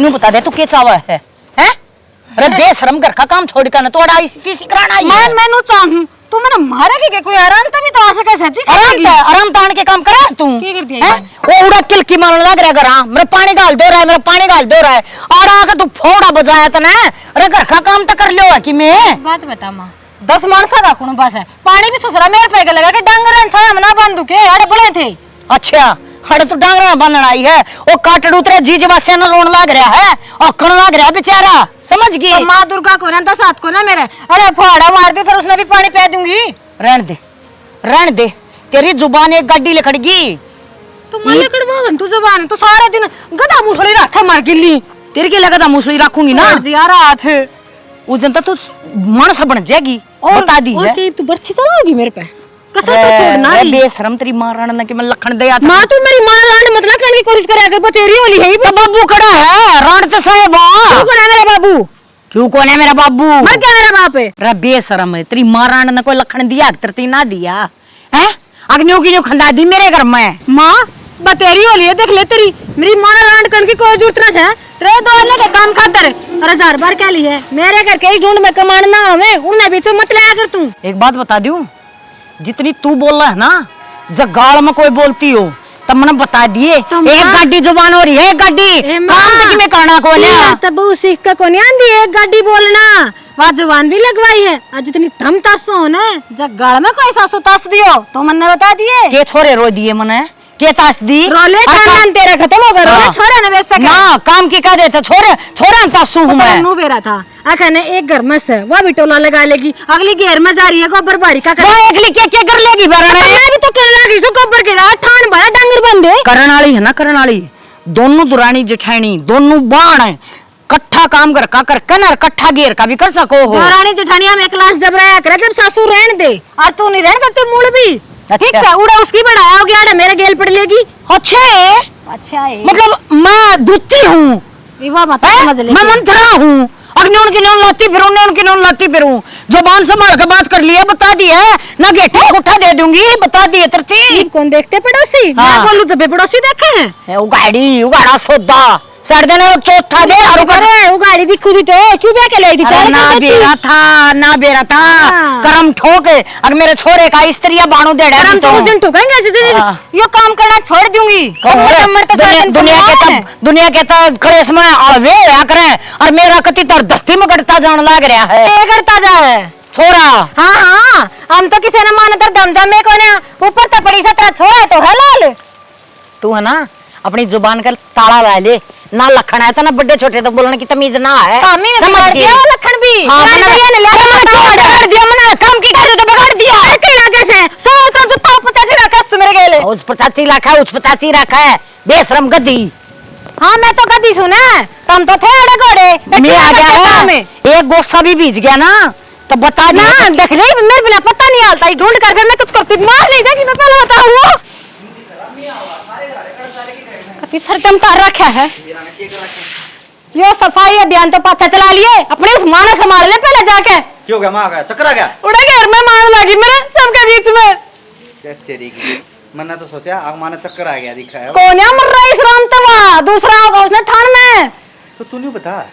नू बता दे तू के चावा है हैं? अरे बेशरम घर का काम छोड़ कर ना तो अड़ा इसी कराना आई है। मैं चाहूं तू मैंने मारा के कोई आराम तभी तो आ सके सच्ची आराम तान के काम करा तू की कर दिया वो उड़ा किलकी मारने लग रहा घर मेरा पानी गाल दो रहा है मेरा पानी गाल दो रहा है और आके तू फोड़ा बजाया तने। अरे घर का काम तो कर लियो है कि मैं बात बता मां 10 मानसा का कुण बस है पानी भी ससुरा मेरे पे लगा के डंगर छाया मना बांधू के अरे बड़े थे। अच्छा हड़े तो डांगरा बांधन आई है वो काटड़ उतरे जी जवासे न रोन लग रहा है औकड़ लग रहा है बेचारा समझ गई। तो माँ दुर्गा को ना 10 हाथ को ना मेरे अरे फाड़ा मार दे फिर उसने भी पानी पी दूंगी। रहन दे तेरी जुबान एक गाड़ी लकड़गी तो मैं लकड़वा तू जुबान तो सारा दिन गधा मुसली रखा मार गिल्ली तेरे के लगा मुसली रखूंगी ना दिया रात उस दिन तक तू मानस बन जाएगी बता दी है। तू बर्छी चलाओगी मेरे पे कसर तो छोड़ना है बेशरम तेरी मां राणा के मैं लखन दया मां तू मेरी मां राण मतलब करने की कोशिश करे अगर बतेरी होली है तो बाबू खड़ा है राण तो साहब क्यों कौन है मेरा बाबू क्यों कौन है मेरा बाबू मर क्या मेरा बाप है। रे बेशरम है तेरी मां राणा ने कोई लखन दिया तरती ना दिया है अग्नियों की खंदा दी मेरे घर में मां बतेरी होली है देख ले तेरी मेरी मां राण करने की कोई जरूरत ना है रे दो अलग के काम खातर और 1000 बार क्या ली है मेरे घर के ढूंढ में कमाना ना हमें उन्हें बीच में मत लाया कर तू। एक बात बता दूं जितनी तू बोल रहा है ना जब गाल में कोई बोलती हो तब मैंने बता दिए तो एक गाड़ी जुबान हो रही है एक गाड़ी काम तक में करना को लिया तब सीख का कोनी आंदी एक गाड़ी बोलना वहाँ जुबान भी लगवाई है आज जितनी दम तस हो ना जब गाल में कोई सासु तस दियो तो मैंने बता दिए के छोरे रो दिए मने के तास दी रोले खानदान तेरा खत्म हो गया रोले छोरा ने वैसा ना काम की कह देते छोरे तासू हूं मैं नु बेरा था आखने एक घर में से वो भी टोला लगा लेगी अगली घेर में जा रही है गोबर बाड़ी का वो अगली क्या कर लेगी बराने मैं भी तो करने लगी सो गोबर के रात ठान बड़ा डंगर बंदे करण वाली है ना करण वाली दोनों दुरानी जेठानी दोनों बाण है कट्ठा काम कर का कर कनर कट्ठा घेर का भी कर सको हो दुरानी जेठानिया में क्लास जब रहा करे जब सासू रहन दे और तू नहीं रहन देते मूल भी ठीक है उड़ा उसकी बढ़ाया हो गया मेरे गेल पड़ लेगी। अच्छा है मतलब मैं दूती हूँ मैं मंत्रा हूँ अग्नि की नोन लाती फिरूं उनकी नोन लाती फिरूं जुबान संभाल के बात कर लिया बता दी है ना गेठा उठा दे दूंगी बता दी है तरती कौन देखते पड़ोसी मैं बोलूं जब पड़ोसी देखे हैं उगाड़ा सौदा सर देने चौथा दे और करे उगाड़ी दिखू दी तो क्यों बे के ले दी ना बेरा था करम ठोके अगर मेरे छोरे का स्त्रिया बाणू दे रहा तो उस दिन ठोकेंगे जिस दिन यो काम करना छोड़ दूंगी दुनिया के तो खड़ेस में आवे आ करे और मेरा कति तर दस्ती में करता जान लग रहा है करता जा है छोरा हाँ हम तो किसी ने माना तर दम जमे को ना ऊपर तो पड़ी सतरा छोरा तो है लाल तू है ना अपनी जुबान का ताला ला ले ना लखन है तो ना बड़े छोटे तो बोलने की तमीज ना है समझ गया वो लखन भी काम की कर तो बिगाड़ दिया कैसे 100 का जो तो 85 लाख तू मेरे गेले उस 85 लाख है उस 85 लाख है बेशरम गद्दी। हाँ मैं तो गद्दी सुना तुम तो थे अड़े घोड़े मैं आ गया है एक गोसा भी बीज गया ना तो बता ना देख ले मेरे बिना पता नहीं आता ढूंढ कर मैं कुछ करती मार नहीं देगी मैं पहले बताऊं छरकम तार रखा है यो सफाई अभियान तो पाछा चला लिए अपने उस मां ने संभाल ले पहले जाके क्यों गया मां गया चक्कर आ गया उड़ा घर में मां लगी मेरे सबके बीच में तेरी की मैंने तो सोचा आग मां ने चक्कर आ गया दिखा है कौन है मर रहा इस राम तवा दूसरा होगा उसने ठान में तो तू नहीं बता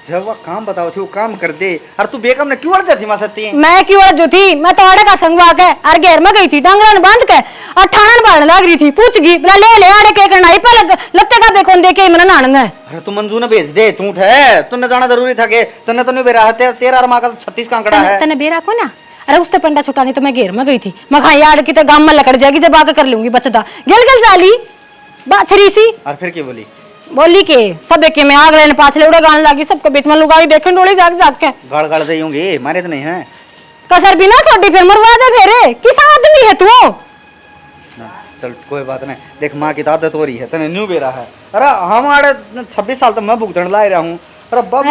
जब वो काम बताओ थी वो काम कर दे और तू बेगम ने क्यों अड़ जाती मां सत्ती मैं क्यों अड़ जो थी मैं तो अड़े का संगवा के और घेर में गई थी डांगरन बांध के और ठाणन बाढ़ लग रही थी पूछ गई बोला ले अड़े के कढ़ाई पे लत्ते का देखो देखे मैंने नान है। अरे तू मंजू ने भेज दे तू उठे तूने जाना जरूरी था के तन्ने तो नहीं बेरा है तेरा और मां का 36 का आंकड़ा है तने बेरा को ना अरे उसते पंडा छुटा नहीं तो मैं घेर में गई थी मैं कहा यार की तो गांव में लकड़ जाएगी जब आके कर लूंगी बचता गेल जाली बाथरी सी और फिर क्या बोली के सब के मैं आग लेने पाछले उड़े गाने लगी सबको बीच में लुगाई देखे डोली जाग के गड़ देंगे मारे तो नहीं है कसर बिना छोटी फिर मरवा दे फेरे किस आदमी है तू चल कोई बात नहीं देख माँ की आदत हो रही है तने न्यू बेरा है अरे हमारे 26 साल तक मैं भुगतन ला रहा हूँ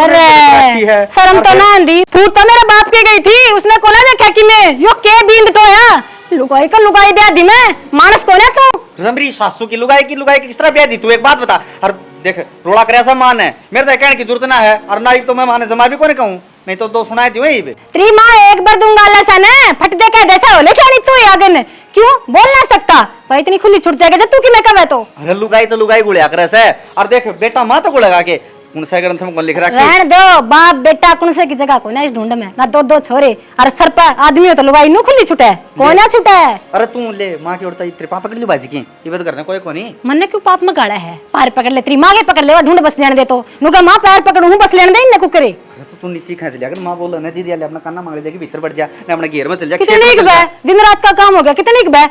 अरे शर्म तो ना आंदी फूट तो मेरे बाप की गई थी उसने कोना देखा कि मैं यो के बींद तो है लुगाई का लुगाई दे दी मैं मानस कौन है तू रमरी सासू की लुगाई किस तरह ब्याह दी तू एक बात बता और देख रोड़ा करे ऐसा मान है मेरे तो कहने की जरूरत ना है और ना ही तो मैं माने जमा भी कोने कहूँ नहीं तो दो सुनाई थी वही पे तेरी माँ एक बार दूंगा लसन है फट दे के जैसा होले शानी तू आगे ने क्यों बोल ना सकता भाई इतनी खुली छूट जाएगा जब तू की मैं कब है तो अरे लुगाई गुड़िया करे से और देख बेटा माँ तो गुड़ेगा के कौन सा ग्रंथ में कौन लिख रहा है? रहन दो बाप बेटा कौन से की जगह को ना इस ढूंढ में ना दो दो छोरे अरे सर पर आदमी हो तो लुगाई नु खुली छुटे कौन ना छुटे। अरे तू ले माँ की उड़ता तेरे पापा पकड़ ली बाजी की ये बात करना कोई कोनी। मन्ने क्यों पाप में गाड़ा है पैर पकड़ ले तेरी माँ के पकड़ ले ढूंढ बस लेने दे तो नुका माँ पैर पकड़ू हूँ बस लेने दे इन्ने कुकरे। अरे तो तू नीचे खींच लिया कर माँ बोल ना जी दिया ले अपना काना मांग ले भीतर बढ़ जा ने अपने घेर में चल जा। कितने की बे दिन रात का काम हो गया कितने की बे।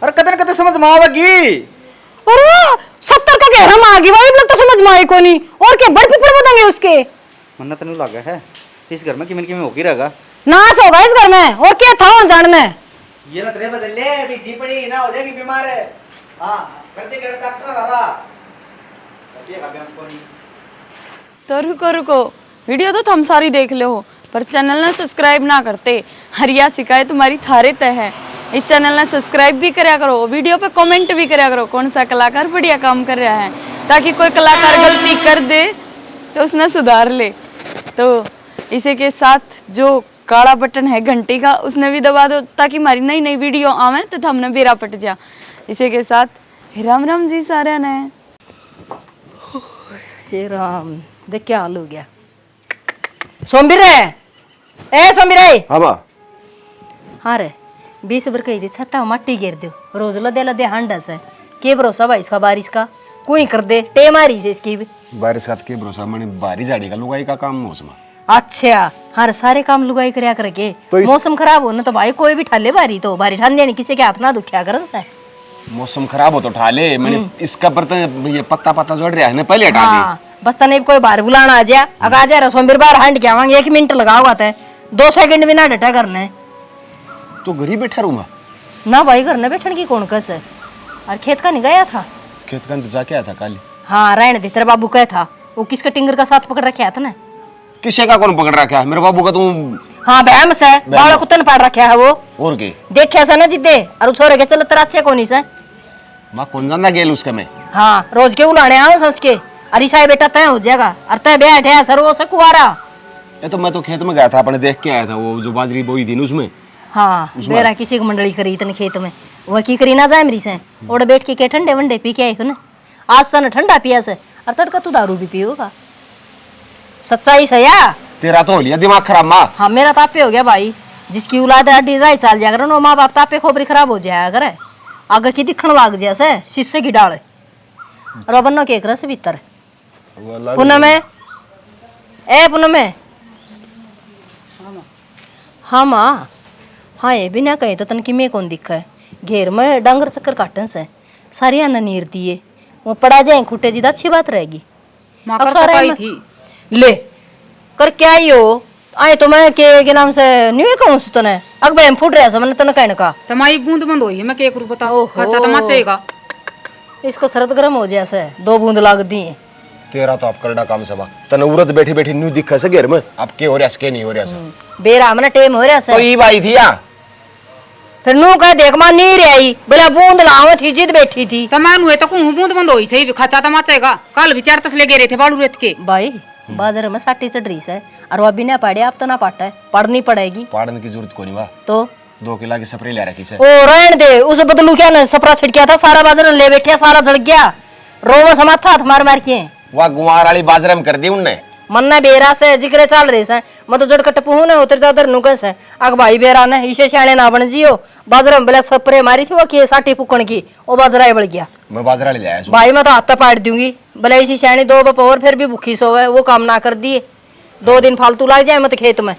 अरे कदर कदर समझ में आवेगी। अरे 70 का घेरा में आ गई भाई लोग तो समझ में आए कोनी और क्या बड़ पिपड़ बताएंगे उसके। मन्ना तनु लगा है इस घर में किमिन किमिन होगी रहेगा नाश होगा इस घर में और क्या था उन जान में। ये ना तेरे बदल ले अभी जी पड़ी ना हो जाएगी बीमार है। हां करते कर डॉक्टर हरा ये का बयान कोनी। तो रुको वीडियो तो तुम सारी देख लो पर चैनल ने सब्सक्राइब ना करते हरिया शिकायत तुम्हारी थारे तय है। इस चैनल ने सब्सक्राइब भी करया करो वीडियो पे कमेंट भी करया करो कौन सा कलाकार बढ़िया काम कर रहा है ताकि कोई कलाकार गलती कर दे तो उसने सुधार ले। तो इसी के साथ जो काला बटन है घंटी का उसने भी दबा दो ताकि हमारी नई नई वीडियो आवे तो हमने बेरा पट जा। इसी के साथ राम राम जी सारे ने। हे राम देख क्या हाल हो गया। सोमबीर ए सोमबीर हाँ बा हाँ रे 20 बार कही थी छत्ता मट्टी गिर दो रोज लदे लदे हांडस है के भरोसा भाई इसका बारिश का कोई कर दे टे मारी से इसकी भी बारिश का के भरोसा मैंने बारिश झाड़ी का लुगाई का काम मौसम। अच्छा हर सारे काम लुगाई करया करके तो मौसम खराब हो ना तो भाई कोई भी ठाले बारी तो बारी ठान देनी किसी के हाथ ना दुखिया कर से। मौसम खराब हो तो उठा ले मैंने इसका बर्तन ये पत्ता पत्ता जोड़ रहा है ना पहले हटा हाँ बस तने कोई बाहर बुलाना आ जा अगर आ जा सोमबीर बाहर हांड के आवांगे 1 मिनट लगाओगा ते 2 सेकंड भी ना डटा करने तो घर ही बैठा रहूंगा ना भाई घर न बैठने की कौन कस है। और खेत का नहीं गया था खेत का तो जाके आया था कल। हाँ रहने दे तेरा बाबू कह था वो किसका टिंगर का साथ पकड़ रखा था ना किसे का कौन पकड़ रखा है मेरे बाबू का तू। हाँ बहम से बावड़ा कुत्ते ने पाड़ रखा है वो और के देखा सा ना जिद्दे और छोरे के चल तेरा अच्छे कोनी से मां कौन जानदा गेल उसका मैं। हाँ रोज के उलाने आओ सच के अरे साहब बेटा तय हो जाएगा और तय बैठ है सर वो से कुआरा। ये तो मैं तो खेत में गया था अपने देख के आया था वो जो बाजरी बोई थी ना उसमें। हाँ बेरा किसी की मंडली करी इतने खेत में वो की करी ना जाए मेरी से और बैठ के ठंडे वंडे पी के आई हो ना आज तो ठंडा पिया से और तड़का तू दारू भी पियोगा सच्चाई से या तेरा तो हो लिया दिमाग खराब माँ। हाँ मेरा तापे हो गया भाई जिसकी औलाद हड्डी राय चाल जाया करे माँ बाप तापे खोपरी खराब हो जाया करे आगे की दिखण लाग जाए से शीशे की डाल और बनो के रस भीतर पूनम ए पूनम हाँ माँ हाँ ये भी ना कहे तो तन की मैं कौन दिखा है घेर में डांगर चक्कर काटन से सारी आना नीर दिए वो पड़ा जाए खुटे जी अच्छी बात रहेगी। ले कर क्या ही हो आए तो मैं के नाम से न्यू कहूँ तने अग भाई फुट रहा मैंने तने कहने का तमाई बूंद बंद होई है मैं के करू बताओ खर्चा तो मचेगा इसको शरद गर्म हो जाए से 2 बूंद लाग दी तेरा तो आप करड़ा काम सबा तने उरत बैठी बैठी न्यू दिखा से घेर में अब के हो रहा के नहीं हो रहा बेरा मैंने टेम हो रहा से कोई बाई थी या फिर नू कह देख मां नहीं रही बोला बूंद लाओ थी जिद बैठी थी तमान हुए तो कहूं बूंद बंद होई सही खर्चा तो मचेगा कल भी 4 तसले गिरे थे बालू रेत के भाई बाजार में साटी चढ़ रही है और वो अभी ना पढ़े आप तो ना पाटा है पढ़नी पड़ेगी पढ़ने की जरूरत कोनी बा तो 2 किलो की स्प्रे ले रखी से ओ रहन दे उस बदलू क्या ना सपरा छिड़किया था सारा बाजार ले बैठे सारा जड़ गया रोवा समाता हाथ मार मार के वह गुवार वाली बाजरा में कर दी उनने मन्ना बेरा से जिक्रे चल रही से मैं तो जड़ कट पुहू ने उतर उधर नुकस है अग भाई बेरा ने इसे सियाने ना बन जियो बाजरा में बेला स्प्रे मारी थी वो की साटी फुकन की वो बाजरा ही बढ़ गया मैं बाजरा ले आया भाई मैं तो हाथ पाट दूंगी भले इसी सियानी 2 बपोर फिर भी भूखी सोवे वो काम ना कर दिए 2 दिन फालतू लग जाए मत खेत में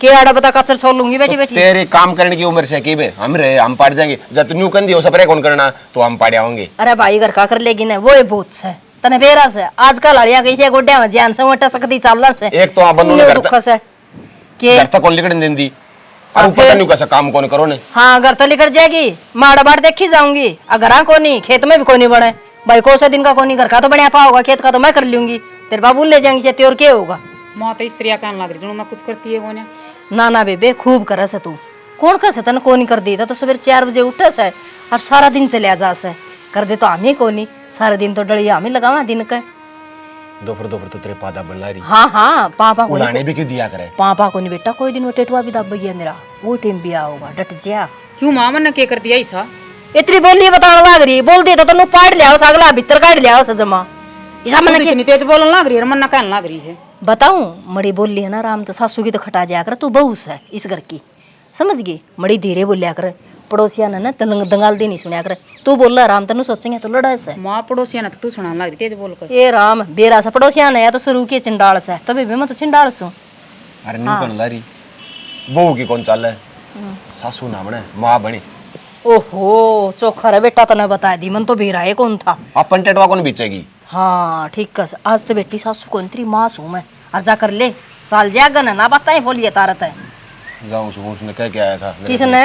के आड़ा बता कचर छोड़ लूंगी बेटी बेटी तेरे काम करने की उम्र से की बे हम रहे हम पाड़ जाएंगे जब तू न्यू कंदी हो स्प्रे कौन करना तो हम पाड़े आएंगे। अरे भाई घर का कर लेगी ना वो भूत से तने बेरा से आजकल हड़िया कैसे गोड्या में जान से वटा सकती चालना से एक तो आप बंदो ने दुख से के घर तक कौन लिखड़ देंदी और पता नहीं कैसा काम कौन करो ने। हाँ घर तो लिखड़ जाएगी माड़ा बाड़ देखी जाऊंगी अगर कोनी खेत में भी कोनी बने भाई को से दिन का कोनी घर का तो बढ़िया पा होगा खेत का तो मैं कर लूंगी तेरे बाबू ले जाएंगे और क्या होगा मां तो स्त्रियां कहने लग रही मैं कुछ करती है कोने ना ना बेबे खूब करे से तू कौन कसे तन कोनी कर दी था तो सवेरे 4 बजे उठे से और सारा दिन चले जा से कर दे तो हम ही कोनी सारा दिन तो डलिया हम ही लगावा दिन का दोपहर दोपहर तो तेरे पादा बन ला रही। हाँ हाँ पापा को उलाने भी क्यों दिया करे पापा को नहीं बेटा कोई दिन वो टेटुआ भी दब गया मेरा वो टाइम भी आओगा डट जा क्यों मां मन के कर दिया ऐसा इतनी बोली बताने लग रही बोल दे तो तनु पाड़ लिया अगला भीतर काट लिया जमा इसा मन के इतनी तेज बोलने लग रही है, मन्ना कहने लग रही है। बताऊं, मड़ी बोली है ना राम तो सासू की तो खटा जाया कर, तू बहू है इस घर की, समझ गई। मड़ी धीरे बोलिया कर, पड़ोसिया ने ना दंगाल दी नहीं सुनिया कर। तू बोल राम तेन सोचेंगे तो लड़ा से माँ पड़ोसिया ने तो तू सुना लग रही तेज बोल कर। ए राम बेरा सा पड़ोसिया ने या तो शुरू के चिंडाल से, तभी भी मैं तो चिंडाल सू। अरे न्यू कन लारी बहू की कौन चाल है, सासू ना बने माँ बनी। ओहो चोखा रे बेटा, तने बता दी मन तो बेरा है कौन था। अपन टेटवा कौन बीचेगी। हाँ ठीक कस, आज तो बेटी सासू को अंतरी माँ सू मैं, और जा कर ले चाल जाएगा ना बताए बोलिए तारत है। जाऊँ उसने कह के आया था, किसने?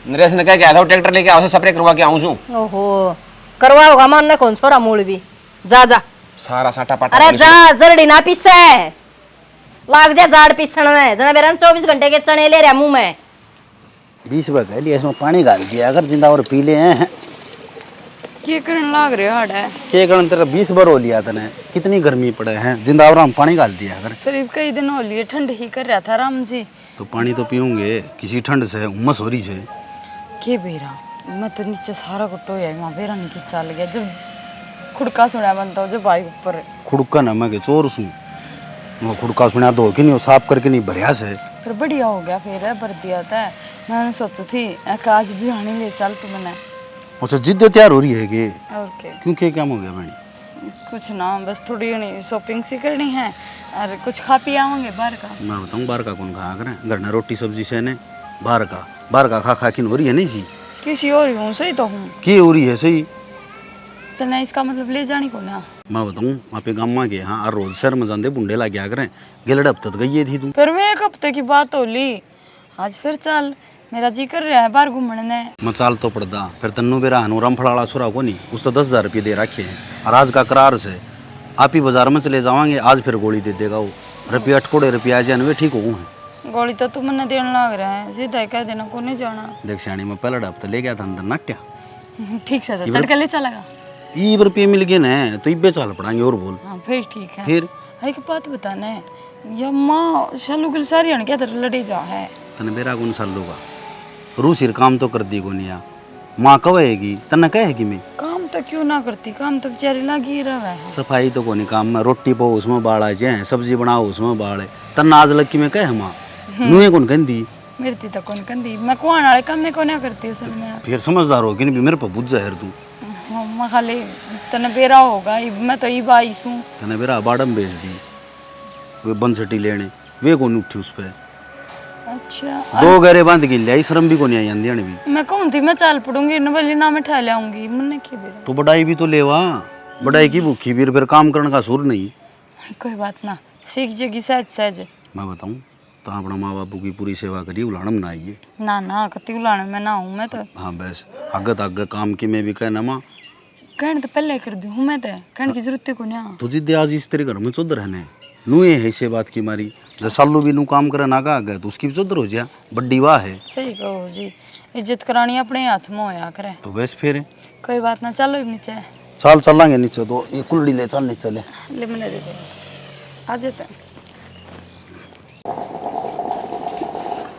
नरेश ने कह के आया था ट्रैक्टर लेके आओ, स्प्रे करवा के आऊँ। ओहो करवा होगा मानने कौन छोरा मूल भी, जा जा सारा साटा पाटा। अरे जा जरड़ी ना पीसे, लाग जा जाड़ पीसण में, जना बेरन 24 घंटे के चने ले रहा मुंह में। 20 रुपये कह लिया, इसमें पानी डाल दिया अगर जिंदा और पी ले हैं। के करने लग रहे हाड है। के कारण तेरा 20 बार हो लिया तने, कितनी गर्मी पड़े हैं, जिंदा और हम पानी डाल दिया अगर। फिर कई दिन हो लिए ठंड ही कर रहा था राम जी। तो पानी तो पीऊंगे, किसी ठंड से उमस हो रही है। के बेरा मैं तो नीचे सारा कुट्टो है, वहाँ बेरा नहीं चल गया जब खुड़का सुना बनता हो जब भाई ऊपर। खुड़का ना मैं के चोर सू, वो खुड़का सुना दो कि नहीं, साफ करके नहीं भरिया से। फिर बढ़िया हो गया, फिर भर दिया था। मैंने सोची थी आज भी आने ले चल तू मैंने। अच्छा जिद्द तैयार हो रही है कि और क्या क्योंकि क्या हो गया बहनी? कुछ ना, बस थोड़ी घनी शॉपिंग सी करनी है और कुछ खा पी आवांगे बाहर का। मैं बताऊँ बाहर का कौन खा करें, घर में रोटी सब्जी से ने बाहर का खा खा किन हो रही है नहीं सी। किसी और ही हूँ, सही तो हूँ। की हो रही है सही? तो नहीं इसका मतलब ले जानी को ना। मैं बताऊँ वहाँ पे गाँव में गया, हाँ और रोज शहर में जाते बुंडे ला गया करें, गेलड़ हफ्ते तक गई थी तू। फिर मैं एक हफ्ते की बात हो ली, आज फिर चल मेरा जी कर रहा है बाहर घूमने ने। मैं चाल तो पड़ता फिर तन्नू बेरा हनूराम फड़ाड़ा छोरा को नहीं, उस तो 10,000 रुपये दे रखे हैं और आज का करार से आप ही बाजार में चले जावांगे, आज फिर गोली दे देगा वो। रुपया 8 रुपया आ जाए ठीक हो। गोली तो तुम मैंने देने लग रहा है, सीधा कह देना को नहीं जाना। देख श्याणी में पहला हफ्ता ले गया था अंदर नाट्या, ठीक से तड़का ले चलेगा। 20 रुपये मिल गए ना तो इब्बे चाल पड़ाएंगे और बोल। हाँ फिर ठीक है। फिर एक बात बताना है, ये माँ शालू के सारी हन क्या लड़ी जा है। तने बेरा कौन साल लोगा रू सिर काम तो कर दी को नहीं, माँ कहेगी तन्ना कहेगी मैं काम तो क्यों ना करती, काम तो बेचारी लगी रहा है। सफाई तो को नहीं काम में, रोटी पाओ उसमें बाढ़ आ जाए, सब्जी बनाओ उसमें बाढ़ है, तन्ना आज लग की मैं कहे माँ नुए कौन कहती मेरी तो कौन कंदी, मैं कुआन वाले काम में को नहीं करती असल में। फिर समझदार हो कि नहीं मेरे पर बुझ जाए तू। मैं खाली तने बेरा होगा, मैं तो ई बाई हूँ। तने बेरा बाड़म बेच दी वे बंसटी लेने, वे कौन उठी उस पे। अच्छा 2 गहरे बांध के लिया, शर्म भी को नहीं आई आंधी भी। मैं कौन थी, मैं चाल पड़ूंगी न बल्ली ना मैं ठह लाऊंगी मैंने की बेरा। तो बड़ाई भी तो लेवा, बड़ाई की भूखी फिर काम करने का सुर नहीं। कोई बात ना, सीख जाएगी सहज सहज। मैं बताऊँ तो अपना माँ बापू की पूरी सेवा करी, उलाड़म ना आइए। ना ना कति उलाने में ना हूँ मैं तो। हाँ बस आगे काम की मैं भी कहना माँ कहने तो पहले कर दी हूँ मैं तो, कहने की जरूरत को नहीं। तुझे दे आज इस तेरे घर में चौधर रहने नुए है इसे बात की मारी, जब सालू भी नू काम करे नागा गए तो उसकी भी चौधर हो जा, बड्डी वाह है। सही कहो जी, इज्जत करानी अपने हाथ में होया करे। तो बस फिर कोई बात ना, चलो अब नीचे। चल चलेंगे नीचे, तो ये कुल्डी ले चल नीचे ले मैंने दे दे आ जाते।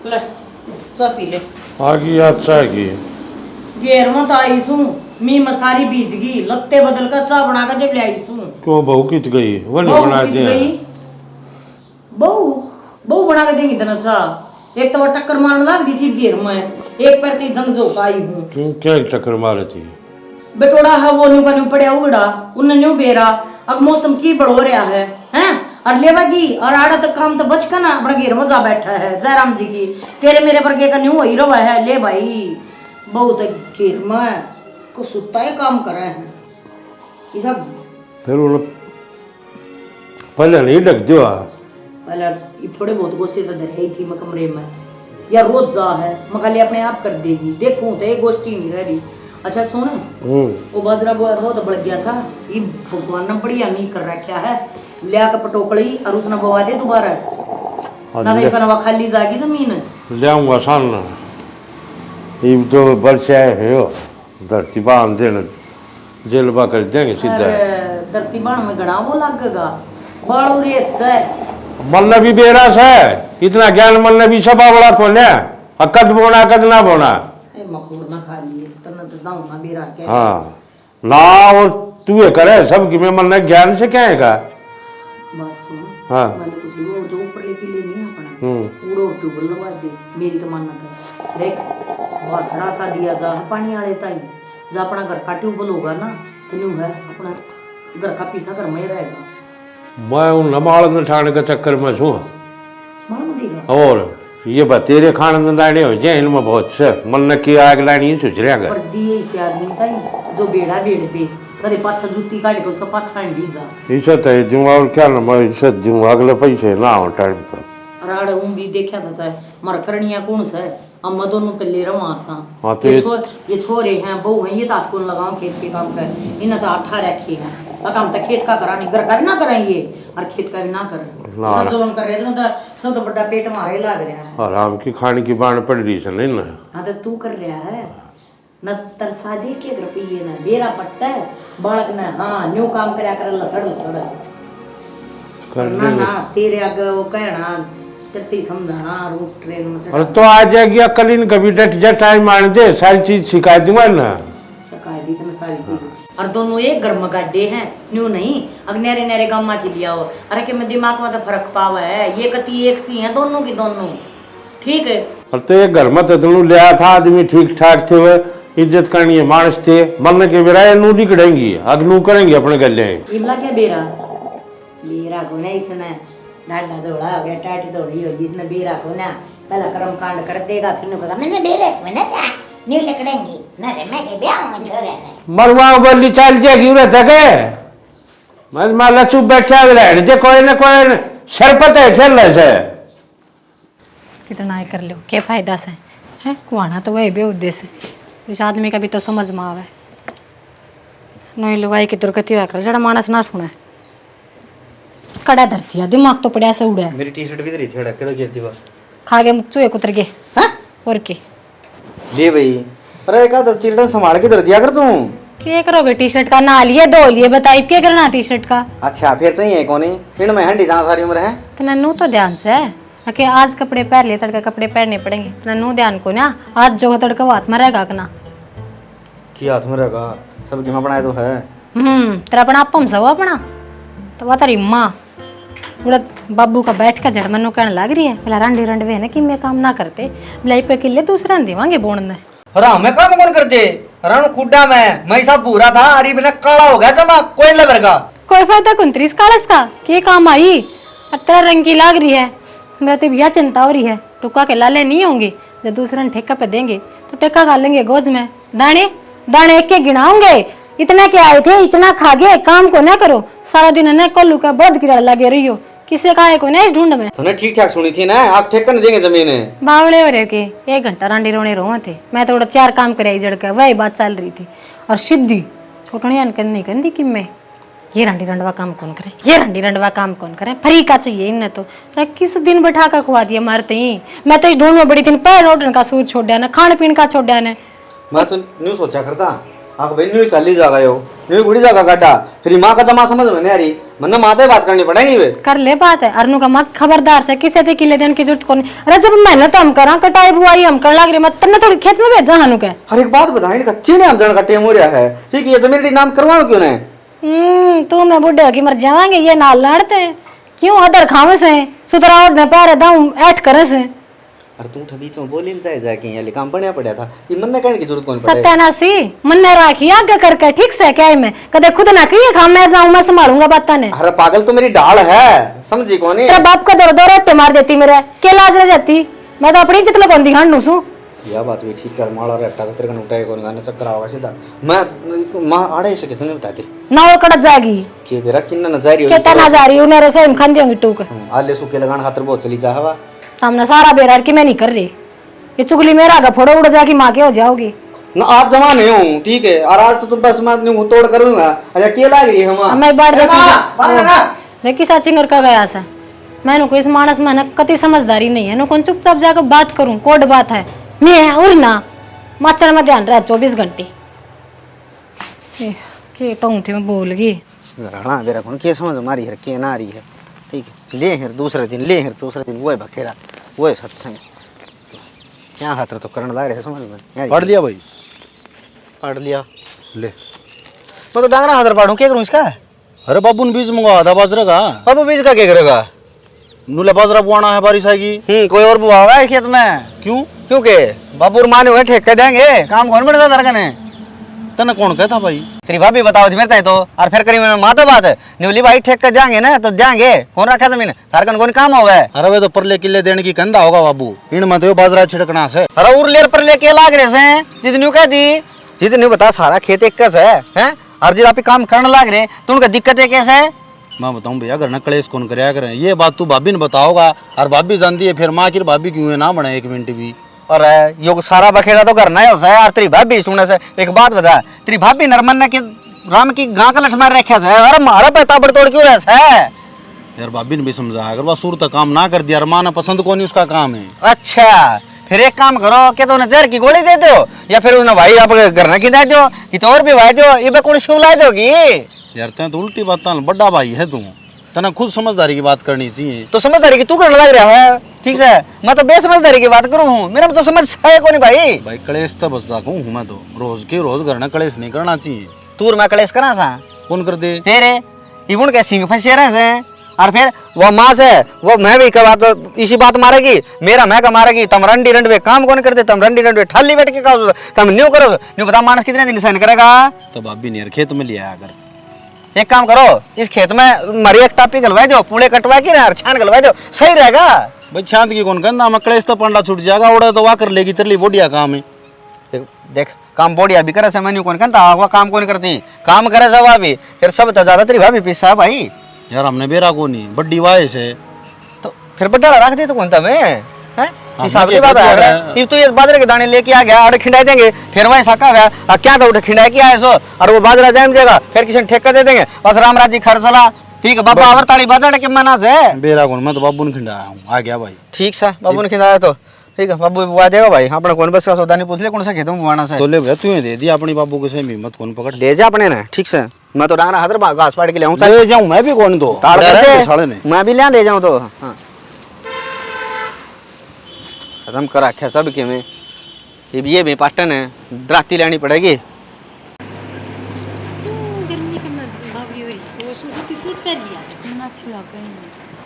ले चा पी ले। आगी अच्छा की घेर मत आई सू, मी मसारी बीज गई, लत्ते बदल कर चा बना कर जब ले आई सू। क्यों बहू कित गई, वो नहीं बना दिया। बहू बहू बना के देंगी तना चा, एक तो वो टक्कर मारने लग रही थी घेर में, एक पैर ते जंग जो आई हूँ। क्यों क्या टक्कर मारी थी? बेटोड़ा है वो न्यू का न्यू पड़े उगड़ा, उन्हें न्यू बेरा, अब मौसम की बढ़ हो रहा है हैं और लेवागी और आड़ा तक काम तो बच का ना अपना घेर में जा बैठा है जयराम जी की, तेरे मेरे पर का न्यू हो ही रहा है। ले भाई बहुत घेर में को सुता ही काम कर रहे हैं ये सब। फिर उन्हें पहले नहीं ढक दिया, पहले थोड़े बहुत गोसे तो धर ही थी मैं कमरे में, या रोज जा है मकाली अपने आप कर देगी, देखूं तो एक गोष्ठी नहीं रह रही। अच्छा सुन, वो बाजरा बोया था तो बढ़ गया था, ये भगवान ने बढ़िया मी कर रखा है, लिया का पटोकड़ी और उसने बवा दे दोबारा ना भाई बनवा खाली जागी जमीन ले आऊंगा सामने। ये तो वर्षा है हो धरती बांध देना, जेलबा कर देंगे सीधा। धरती बाण में गड़ा वो लगेगा बाड़ू रेत से। मन भी बेरा से इतना ज्ञान मन भी सभा बड़ा खोले, कद बोना कद ना बोना। मकूर ना खा लिए तना तो दाऊ ना बेरा के। हाँ ना, और तू ये करे सबकी में मन ज्ञान से क्या है का बात सुन हाँ मैंने कुछ वो जो ऊपर लेके लेनी है अपना पूरा ट्यूबवेल लगवा दे मेरी तो मान्यता है देख बाथड़ा सा दिया जा पानी वाले ताई जा अपना घर का ट्यूबवेल होगा ना तो न्यू है अपना घर का पीसा घर में ही रहेगा। मैं उन नमाल न ठाने के चक्कर में छू मालूम देगा और ये बतेरे खाने में दाने हो जाए इनमें बहुत से मन न की आग लानी ही सोच रहे पर दिए इसे आदमी ताई जो बेड़ा बेड़ पे करे पाछा जूती काट के उसका पाछा अंडी जा इज्जत है दूँ और क्या ना मैं इज्जत दूँ अगले पैसे ना हो टाइम पर राड़ उन भी देखा था मर करनिया कौन सा है अम्मा दोनों पे ले रहा हूँ हाँ, तो ये छोरे हैं बहू हैं ये तात कौन लगाऊं खेत के काम कर इन्हें तो आठा रखे हैं काम तो खेत का करानी घर का भी ना कराएंगे और खेत का भी ना करें सब जो हम कर रहे थे तो सब तो बड़ा पेट मारे लाग रहा है आराम की खाने की बाण पड़ रही है नहीं ना हाँ तो तू कर रहा है न तरसा दे के घर पे ये ना बेरा पट्टा है बालक ने हाँ न्यू काम करया कर लसड़ करना ना तेरे आगे वो कहना तेरे समझाना रूट ट्रेन में अरे तो आ जाएगी अकल इन कभी डट जा टाइम मान दे सारी चीज सिखा दूंगा ना शिकायत इतनी सारी चीज और दोनों एक घर में गड्ढे हैं न्यू नहीं अब नहरे नहरे गामा के लिया हो अरे कि मैं दिमाग में तो फर्क पावा है ये कती एक सी है दोनों की दोनों ठीक है और तो एक घर में तो दोनों लिया था आदमी ठीक ठाक थे वह इज्जत करनी है मानस थे मन के बेरा नू निकलेंगी अगनू करेंगे अपने गले इमला क्या बेरा बेरा को नहीं इसने डांडा दौड़ा हो गया टाटी दौड़ी होगी इसने बेरा को ना पहला कर्म कांड कर देगा फिर कहा मैंने बेरे को ना चाह न्यू लकड़ेंगी ना रे मैं के ब्याह में छोरे ने मरवा बोली चल जाएगी उरे थके मैं माला चुप बैठा रह जे कोई ना कोई सरपत है खेल से कितना ही कर लो क्या फायदा से है कुआना तो वही बेउद्देश्य इस आदमी का भी तो समझ में आवे नहीं लुगाई की दुर्गति हुआ कर जड़ा मानस ना सुने कड़ा धरती है दिमाग तो पड़ा से उड़ा मेरी टी शर्ट भी इधर ही थोड़ा केड़ो गिरती बस खा गए चूहे कुतर गए हाँ और के ले भाई अरे एक आध चिरड़ा संभाल के धर दिया कर तू क्या करोगे टी शर्ट का ना लिए धो लिए बताइए क्या करना टी शर्ट का अच्छा फिर चाहिए कौन इन में हंडी जहाँ सारी उम्र है तो नन्नू तो ध्यान से कि आज कपड़े पहन लिए तड़का कपड़े पहनने पड़ेंगे तो नन्नू ध्यान को ना आज जो तड़का वो हाथ में रहेगा ना की हाथ में रहेगा सब जमा बनाए तो है तेरा अपना अपम सा वो अपना तो वो तेरी माँ पूरा बाबू का बैठ का जड़ मनो कहने लग रही है बोला रंडी रंडवे है कि मैं काम ना करते लाई पे किले दूसरा देवांगे बोड़ने अरे हमें काम कौन करते रण खुड्डा में मैं सब पूरा था अरे बिना काला हो गया जमा कोई लबर का कोई फायदा 29 कालस का के काम आई और तेरा रंग की लाग रही है मेरा तो यह चिंता हो रही है टुका के लाले नहीं होंगे जब दूसरा ठेका पे देंगे तो टेका खा लेंगे गोज में दाने दाने एक एक गिनाओगे इतना क्या आए थे इतना खा गए काम को ना करो सारा दिन न कोल्लू का बहुत कीड़ा लगे रही हो किसे का को इस ढूंढ में तूने ठीक ठाक सुनी थी ना आप ठेका नहीं देंगे जमीन बावड़े हो रहे के 1 घंटा रांडी रोने रोए थे मैं तो 4 काम करे जड़का वही बात चल रही थी और सिद्धि छोटनियान नहीं कंदी कि मैं ये रंडी रंडवा काम कौन करे ये रंडी रंडवा काम कौन करे फ्री का चाहिए इन्हें तो किस दिन बैठा का खुआ दिया मारते ही मैं तो इस ढूंढ में बड़ी दिन पैर रोटन का सूर छोड़ दिया ना खान पीन का छोड़ दिया ना मैं तो न्यू सोचा करता आख भाई न्यू चली जागा यो न्यू बुढ़ी जागा गड्ढा फिर माँ का जमा समझ में नहीं आ रही मन्ना माते बात करनी पड़ेगी वे कर ले बात है अरनू का मत खबरदार से किसे थे किले देन की जरूरत कौन अरे जब मेहनत हम करा कटाई बुआई हम कर लाग रहे मत तन्ने थोड़ी खेत में भेजा हनु के हर एक बात बताएं इनका चीने हम जन का टेम हो रहा है ठीक है ये जमीन नाम करवाओ क्यों नहीं तू मैं बुढ़े की मर जावांगे ये नाल लड़ते क्यों हदर खावे से सुतरा ओढ़ ने पैर दाऊ ऐठ करे से अरे तू ठबी से बोली जाए जाके ये काम बढ़िया पड़ा था ये मन कहने की जरूरत कौन पड़े सत्यानाशी मन ने राखी आगे करके ठीक से क्या है मैं कदे खुद ना कहिए खाम मैं जाऊं मैं संभालूंगा बात ने अरे पागल तो मेरी डाल है समझी कौन तेरा बाप का दो दो रट्टे मार देती मेरे के लाज रह जाती मैं तो अपनी इज्जत लगोंदी खान नूसू यह बात भी ठीक कर माला रट्टा तेरे का उठाए कौन गाने चक्कर आएगा सीधा मैं मां आड़े से कितने बताते ना और कड़ा जाएगी के बेरा किन्ना नजारी के तना जारी उन्हें रसोई में खांदी होंगी टूक आले सुके लगान खातर बहुत चली जा हवा हमने सारा बेरा कि मैं नहीं कर रही ये चुगली मेरा आगे फोड़ो उड़ जाके माँ के हो जाओगी ना आज जमा नहीं हूँ ठीक है और आज तो तुम बस मैं न्यू तोड़ करूंगा अच्छा के लाग रही है हम मैं बाढ़ देखी साची कर का गया सा मैंने को इस मानस में कति समझदारी नहीं है न कौन चुपचाप जाकर बात करूं कोड बात है मैं और ना माचर में ध्यान रहा 24 घंटे के टों थे मैं बोल गई राणा जरा कौन के समझ मारी है के ना रही है ठीक है ले है दूसरे दिन वो है बखेड़ा वो है सत्संग क्या खातर तो करण लग रहे समझ में पढ़ लिया भाई पढ़ लिया ले मैं तो डांगरा हाथ पाड़ू, क्या करूँ इसका? अरे बाबू ने बीज मंगवा था बाजरे का। बाबू बीज का क्या करेगा? नूले बाजरा बुआना है बारिश आएगी। कोई और बुआ होगा खेत में? क्यों? क्योंकि बाबू माने हुए ठेके देंगे, काम कौन बढ़ता दरगने? तने कौन कहता भाई? तेरी भाभी बताओ जी मेरे तो, और फिर करी मैंने माता बात निवली भाई ठेक कर जाएंगे ना तो जाएंगे, कौन रखा जमीन? तारकन कौन काम होगा? अरे वे तो परले किले देने की कंधा होगा बाबू, इन मत बाजरा छिड़कना से। अरे उर लेर पर लेके लाग रहे से जितनी कह दी, जितनी बता सारा खेत एक कस है, हैं? और जिस आप काम करने लाग रहे तो उनका दिक्कत है कैसे? मैं बताऊं भैया, घर न कलेश कौन कराया करें, ये बात तू भाभी ने बताओगा, और भाभी जानती है फिर माँ की भाभी क्यों है ना बने एक मिनट भी। और यो सारा बखेड़ा तो करना है उसे, और तेरी भाभी सुने से एक बात बता, तेरी भाभी नरमन ने कि राम की गां का लठ मार रखा है, अरे मारा पे ताबड़ तोड़ क्यों रहा है? यार भाभी ने भी समझाया, अगर वह सूरत काम ना कर दिया, माँ ने पसंद कौन नहीं उसका काम है। अच्छा फिर एक काम करो कि तो उन्हें जहर की गोली दे दो, या फिर उन्हें भाई आप घर न खिला दो, कि तो और भी भाई दो, ये कौन शिवला दोगी? यार तें तो उल्टी बात, बड़ा भाई है तू, तना खुद समझदारी की बात करनी चाहिए। तो समझदारी की तू करने लग रहा है, ठीक है? मैं तो बेसमझदारी की बात करूँ हूँ, मेरा तो समझ है कौन भाई? भाई कलेश तो बस हूँ मैं तो, रोज के रोज घर न कलेश नहीं करना चाहिए। तूर मैं कलेश करा सा कौन कर दे? फिर इवन के सिंह फंसे रहे से, और फिर वो माँ से वो मैं भी कहा तो इसी बात मारेगी, मेरा मैं का मारेगी, तुम रंडी रंड में काम कौन करते, तुम रंडी रंड में ठाली बैठ के कहो, तुम न्यू करो न्यू, बता मानस कितने दिन सहन करेगा? तो भाभी ने खेत में लिया अगर एक काम करो, इस खेत में मरी एक टापी गलवा दो, पूड़े कटवा के ना छान गलवा दो, सही रहेगा। भाई शांत की कौन कहना, मैं कलेश तो पंडा छूट जाएगा, उड़ा तो वाह कर लेगी, तेरे बढ़िया काम है। देख काम बढ़िया भी करे समय कौन कहता, वह काम कौन करती, काम करे सब भी, फिर सब तो ज्यादा तेरी भाभी पीसा भाई। यार हमने बेरा को नहीं, बड्डी वायस है तो फिर बड्डा रख दे तो कौन था मैं, हैं? हिसाब की क्या बात कर रहा है, ये तो ये बाजरे के दाने लेके आ गया और खिंडाई देंगे, फिर वहीं सका गया, अब क्या था उठे खिंडाई के आए सो, और वो बाजरा जम जाएगा, फिर किसी ने ठेका दे देंगे, बस रामराज जी खर्च चला, ठीक है? बाबा आवर ताली बाजार के मना से बेरा कौन, मैं तो बाबू ने खिंडाया हूँ, आ गया भाई। ठीक सा बाबू ने खिंडाया तो ठीक है, बाबू बुआ देगा भाई, अपने कौन बस का सौदा नहीं पूछ ले, कौन सा खेतों में बुआना से तो ले भैया तू दे दिया अपनी बाबू के से हिम्मत कौन पकड़ ले जा अपने ना, ठीक से? मैं तो डांगरा हाथ घास पाड़ के ले आऊँ, ले जाऊँ मैं भी कौन तो मैं भी ले जाऊँ तो हाँ खत्म कर रखा सब के में, ये भी पाटन है, द्राती लेनी पड़ेगी। गर्मी के में बावली हुई वो सूट पहन लिया कितना अच्छी लग रही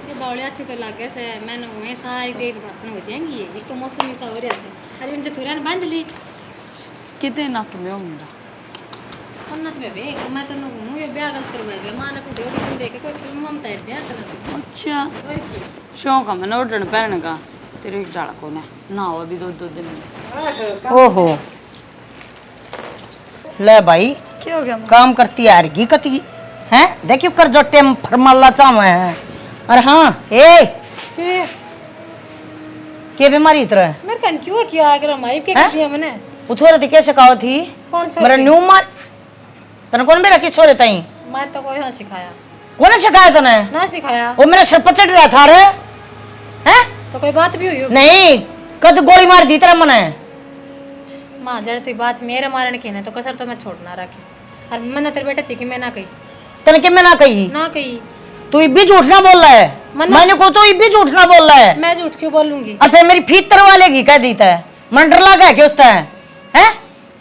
ये बावली अच्छे तो लगे से मैंने हुए सारी देर बात हो जाएंगी ये एक तो मौसम ऐसा हो रहा है। अरे उनसे थोड़ा बांध ली कितने नक में होंगे अन्नत में बे मैं तो न घूमू ये ब्याह गलत करवा गया मां ने को देवड़ी से देख के कोई फिल्म ममता है ब्याह करना। अच्छा और की शौक है मैंने उड़न पहनने का, तेरे एक डाला कौन है ना हो अभी 2 दिन में। ओहो ले भाई क्या हो गया? काम करती है यार कती हैं, देखियो कर जो टेम फरमाला चाव है। अरे हाँ ए के बीमारी इतना है मेरे कन क्यों किया अगर माई के हैं? दिया मैंने वो छोरे थी कैसे कहा थी कौन सा मेरा न्यू मार तने कौन मेरा किस छोरे ताई मैं तो कोई ना सिखाया कौन सिखाया तने? ना सिखाया वो मेरा सर पचड़ रहा था रे हैं, तो कोई बात भी हुई होगी। नहीं कद गोली मार दी तेरा मने मां जड़ तो बात मेरे मारने की ना तो कसर तो मैं छोड़ना रखी, और मैंने तेरे बेटे थी कि मैं ना कही तने के मैं ना कही, ना कही तू इब्बी झूठ ना बोल रहा है, मैंने को तो इब्बी झूठ ना बोल रहा है। मैं झूठ क्यों बोलूंगी? और फिर मेरी फीत तरवा लेगी कह दी है मन डर लगा कि उसका है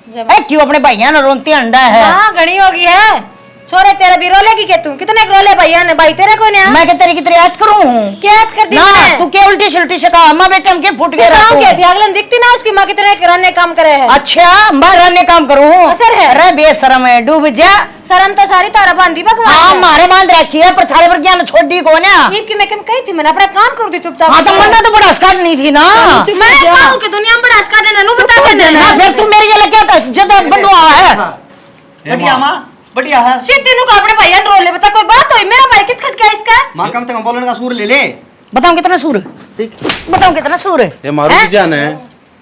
जब है क्यों अपने भैया ने रोनती अंडा है। हाँ घड़ी होगी है छोरे तेरे भी रोलेगी के तू कितने रोले भैया ने भाई तेरे को ने मैं के तेरी की तेरी याद करूं हूं क्या याद कर दी ना मैं? तू के उल्टी शल्टी से कहा मां बेटे हम के फुट गए सिखाऊं क्या थी अगले दिन दिखती ना उसकी माँ कितने कराने काम करे है। अच्छा मैं रहने काम करूं असर है। अरे बेशरम है डूब जा शर्म तो सारी तारा बांधी भगवान हां ने। मारे बांध रखी है पर थारे पर ज्ञान छोड़ दी कौन है? ईब की मैं कम कही थी मैंने अपना काम कर दी चुपचाप। हां तो मन्ना तो बड़ा स्काट नहीं थी ना मैं कहूं कि दुनिया में बड़ा असका देना नु बता के देना ना फिर तू मेरे लिए क्या था जद बनवा है बढ़िया माँ बढ़िया है सीधे नु का अपने भैया ने रोले बता कोई बात हुई मेरा भाई कित खट गया इसका। माँ कम से कम बोलने का सूर ले ले। बताऊं कितना सूर बताऊं कितना सूर है ये मारुति जान है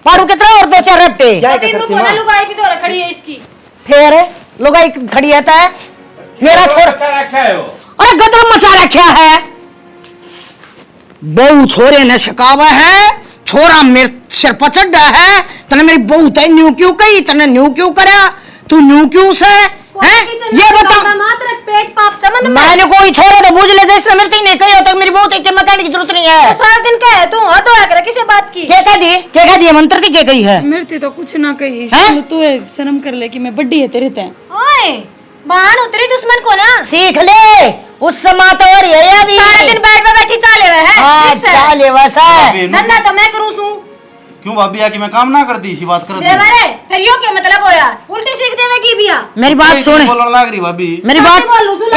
मारू कितना और 2-4 रट्टे तीनों को ना लुगाई भी तो खड़ी है इसकी फिर लुगाई खड़ी है ता मेरा छोड़ अरे गदर मचा रखा है बहू छोरे ने शिकावा है छोरा मेरे सिर पर चढ़ा है तने मेरी बहू तय न्यू क्यों कही तने न्यू क्यों करा तू न्यू क्यों से हैं ये बता मात्र पेट पाप समझ मैंने कोई छोरा तो बुझ ले जिसने मेरे तक नहीं कही तक मेरी बहू तक मैं कहने की जरूरत नहीं है। सारा दिन का है तू हद होया करे किसी बात की क्या कह दी मंत्र थी क्या कही है मेरे ते तो कुछ ना कही हैं? तू शर्म कर ले कि मैं बड्डी है तेरे ते ओए बाण उतरी दुश्मन को ना सीख ले उस समय तो और ये अभी सारे दिन बेड पे बैठी चाले हुए है हाँ ठीक से चाले वैसा है। धंधा तो मैं करूँ तू क्यों भाभी आके मैं काम ना करती इसी बात कर देवरे फिर यो क्या मतलब हो यार उल्टी सीख देवेगी बिया मेरी बात सुन बोलने लग रही भाभी मेरी बात बोलूं सुन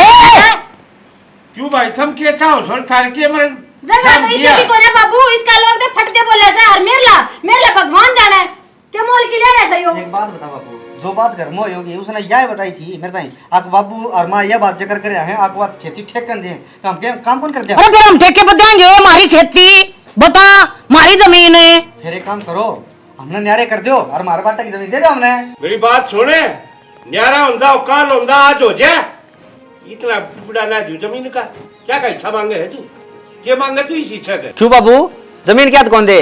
क्यों भाई थम के चाहो छोड़ थार के मरे जरा तो इसे भी कोने बाबू इसका लोग दे फटते बोले से और मेरला भगवान जाने के मोल के लिए ऐसा हो एक बात बता बापू जो बात घर में होगी उसने यह बताई थी मेरे ताई आक बाबू और माँ यह बात जकर करे हैं आक बात खेती ठेक कर दे काम कौन कर दे अरे फिर हम ठेके पे देंगे हमारी खेती बता हमारी जमीन है फिर एक काम करो हमने न्यारे कर दो और हमारे बाटा की जमीन दे दो हमने मेरी बात सुने न्यारा हुंदा काल हुंदा आज हो जाए इतना बुढ़ा ना दू जमीन का क्या कैसा मांगे है तू ये मांगे तू इसी से है क्यों बाबू जमीन क्या कौन दे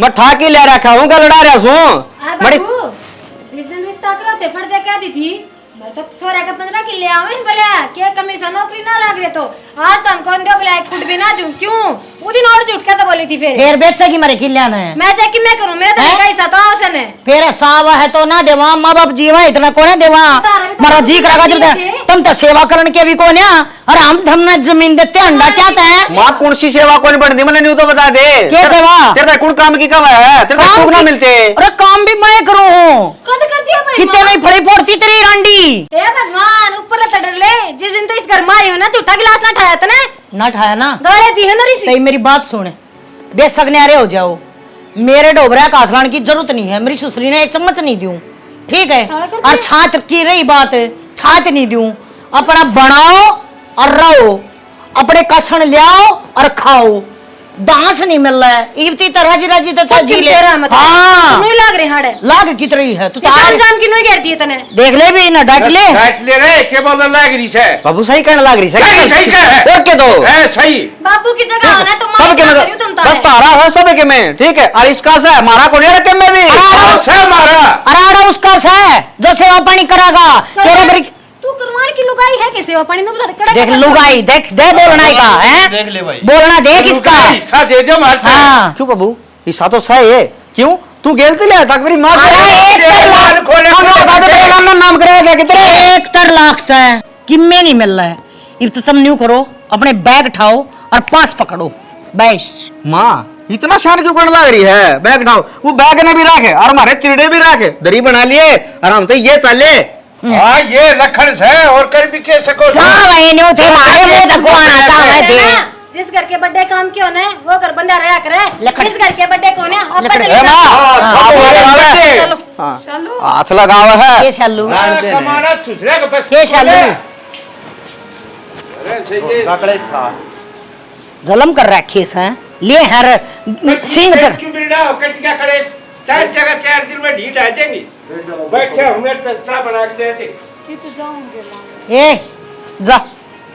मैं ठाकी ले रखा हूँ लड़ा रहा हूँ बाबू जिस दिन रिश्ता करो थे फट दे क्या दी थी मैं तो छोरा का 15 किले आवे बोले के कमीशन नौकरी ना लाग रहे तो आज तुम कौन दो बोले खुद भी ना दूं क्यों वो दिन और झूठ के तो बोली थी फिर बेचेगी मेरे किल्यान है मैं चाहे कि मैं करूं मेरा तो कैसा तो औसन है फिर सावा है तो ना देवा माँ बाप जीवा इतना कोने देवा मारा जी करा कर तुम तो सेवा करने के भी कोने और हम हमने जमीन देते अंडा क्या है माँ कौन सी सेवा कौन बनती मैंने न्यू तो बता दे क्या सेवा तेरे कौन काम की कम है तेरे सुख ना मिलते अरे काम भी मैं करूँ कद कर दिया भाई कितने नहीं फड़ी फोड़ती तेरी रांडी ए भगवान ऊपर ले डर ले जिस दिन तो इस घर में आई हो ना झूठा गिलास ना ठाया तने ना ठाया ना गाले दी है ना ऋषि सही मेरी बात सुन बेशक न्यारे हो जाओ मेरे डोबरा का हाथ लाने की जरूरत नहीं है मेरी सुसरी ने एक चम्मच नहीं दूं ठीक है और छाछ की रही बात छाछ नहीं दूं अपना बनाओ और रहो अपने कसन ले आओ और खाओ दांस नहीं मिल रहा है इब्ती तो राजी राजी तो जी ले हाँ नहीं लाग रहे हाड़े लाग की तरह है तू जान जान की नहीं गिरती है तने देख ले भी ना डांट ले बैठ ले रे के बोलने लग रही है बाबू सही कहने लग रही सही सही कह ओके तो है सही बापू की जगह आना तो सब के में बस तारा है सब के में ठीक है और इसका से हमारा को नहीं रखे में भी से मारा अरे उसका से जो सेवा पानी करागा तेरे बरी तू करवान की लुगाई है कैसे वो पानी नु बता कड़ा देख लुगाई देख दे बोलना का है देख ले भाई बोलना देख इसका हिस्सा दे दे मारता हाँ क्यों बाबू हिस्सा तो सही है क्यों तू गेल ले तक मेरी मां लाल खोले नाम करेगा कितने 1 लाख है किम्मे नहीं मिल रहा है अब तो तुम न्यू करो अपने बैग उठाओ और पास पकड़ो बैश माँ इतना शान क्यों करने लग रही है बैग उठाओ वो बैग ने भी रखे और हमारे चिड़े भी रखे दरी बना लिए और हम तो ये चले हाँ ये लखन से और कर भी के सको थे मारे मुंह तक आना चाहे थे जिस घर के बर्थडे काम क्यों ने वो घर बंदा रहा करे जिस घर के बर्थडे कौन है चलो हाथ लगावा है ये शालू कमाना सुसरे के बस ये शालू जलम कर रखे हैं ले हर सिंह पर क्यों बिरड़ा हो कट क्या करे 4 जगह 4 दिन में ढीठ आ जाएंगी बैठे हमने तत्ता बना के देते कि तो जाऊंगे ए जा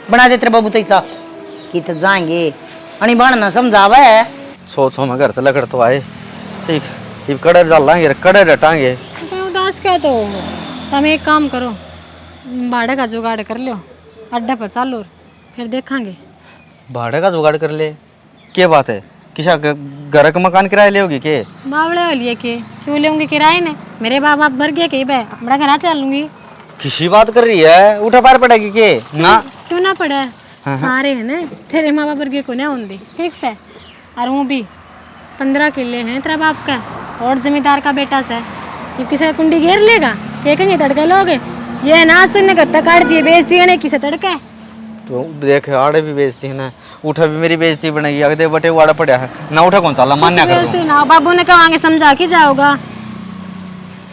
बना दे तेरे बाबू तो चा कि तो जाएंगे अणी बन ना समझावे सोचो मैं घर से लकड़ तो आए ठीक ये कड़े डालेंगे कड़े डटांगे तो उदास क्या तो तुम एक काम करो भाड़े का जुगाड़ कर लो अड्डे पर चालो फिर देखेंगे भाड़े का जुगाड़ कर ले क्या बात है किसा घर का मकान किराए ले होगी के बावड़े हो लिए के क्यों लेंगे किराए ने मेरे बाप बाप भर गए कहीं बे अपना घर चल लूंगी किसी बात कर रही है उठा पार पड़ेगी के ना क्यों ना पड़ा सारे है ना तेरे माँ बाप भर गए को ना होंगे ठीक से और वो भी 15 किले हैं तेरा बाप का और जमींदार का बेटा से ये किसी का कुंडी घेर लेगा क्या कहेंगे तड़के लोग ये नाच तुमने गट्टा काट दिए बेच दिए ना किसे तड़का तो देख आड़े भी बेचती है ना उठा भी मेरी बेइज्जती बनेगी अगले बटे वाड़ा पड़ा है ना उठा कौन सा मान्य कर दूं ना बाबू ने कहांगे समझा के जाओगा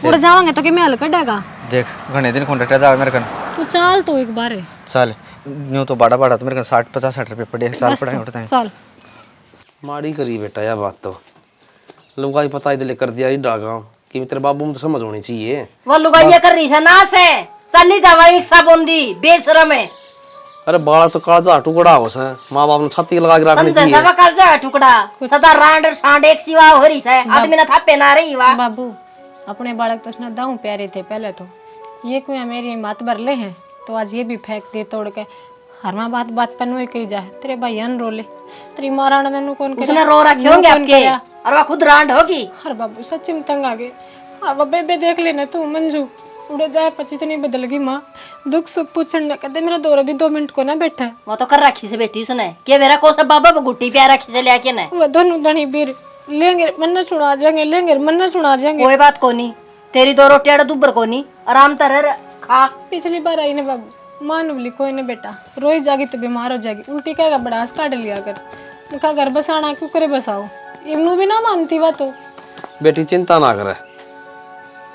उड़ जाओगे तो कि मैं हल कटेगा देख घने दिन कॉन्ट्रैक्ट जा मेरे कन तू चल तो एक बार चल न्यू तो बड़ा बड़ा तो मेरे कन 60-50-60 रुपए पड़े साल पड़े उठते हैं चल माड़ी करी बेटा यह बात तो लुगाई पता ही दिले कर दिया ही डागा कि तेरे बाबू में तो समझ होनी चाहिए वो लुगाई कर रही है ना से चली जावा एक साबुंदी बेशरम है अरे बाड़ा तो काजा टुकड़ा हो सा माँ बाप ने छाती लगा के रखनी चाहिए समझा कर जा टुकड़ा सदा रांड सांड एक सिवा हो रही है आदमी ना थापे ना रही वा बाबू अपने बालक तो उसने दाऊ प्यारे थे पहले तो ये कोई मेरी मात भर ले हैं तो आज ये भी फेंक दे तोड़ के हर माँ बात बात पर नुई कही जाए तेरे भाई अन रोले तेरी माराना ने कौन उसने रो रखे होंगे आपके और वह खुद रांड होगी हर बाबू सच्ची में तंग आ गए हाँ बेबे देख लेना तू मंजू उड़े जाए पची तो नहीं बदल गई माँ। दुख सुख पूछने न कहते मेरा दौरा भी 2 मिनट को ना बैठा है। वो तो कर रखी से बेटी सुने के मेरा को सब बाबा गुट्टी प्यार रखी से लेके ना वो दोनों धनी बीर लेंगे मन सुना जाएंगे, लेंगे मन सुना जाएंगे। कोई बात को नहीं, तेरी 2 रोटियां दुबर को नहीं, आराम तर खा। पिछली बार आई ना बाबू, मान बोली कोई ना बेटा रोई जागी तो बीमार हो जाएगी, उल्टी कहेगा बड़ास काट लिया कर। उनका घर बसाना क्यों करे बसाओ, इमनू भी ना मानती वह तो। बेटी चिंता ना करे,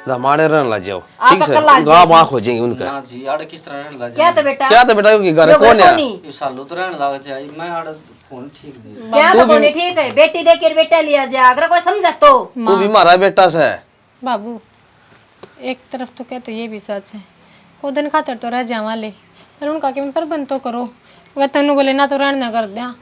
हमारे रहने लग जाओ, आप ठीक अकल है? लाग गाँव आँख हो जाएंगे उनका। ना जी आड़े किस तरह रहने लगा क्या तो बेटा क्या तो बेटा क्योंकि घर कौन है? ये सालों तो रहने लगा चाहिए मैं आड़े फोन ठीक दे क्या तो बोले ठीक है, बेटी देकर बेटा लिया जाए अगर कोई समझ तो। तू भी मारा बेटा से बाबू एक तरफ तो कहते ये भी सच है, को दिन खातर तो रह जावा ले, पर उनका कि प्रबंध तो करो। वह तेनू बोले ना तो रहने न कर दिया,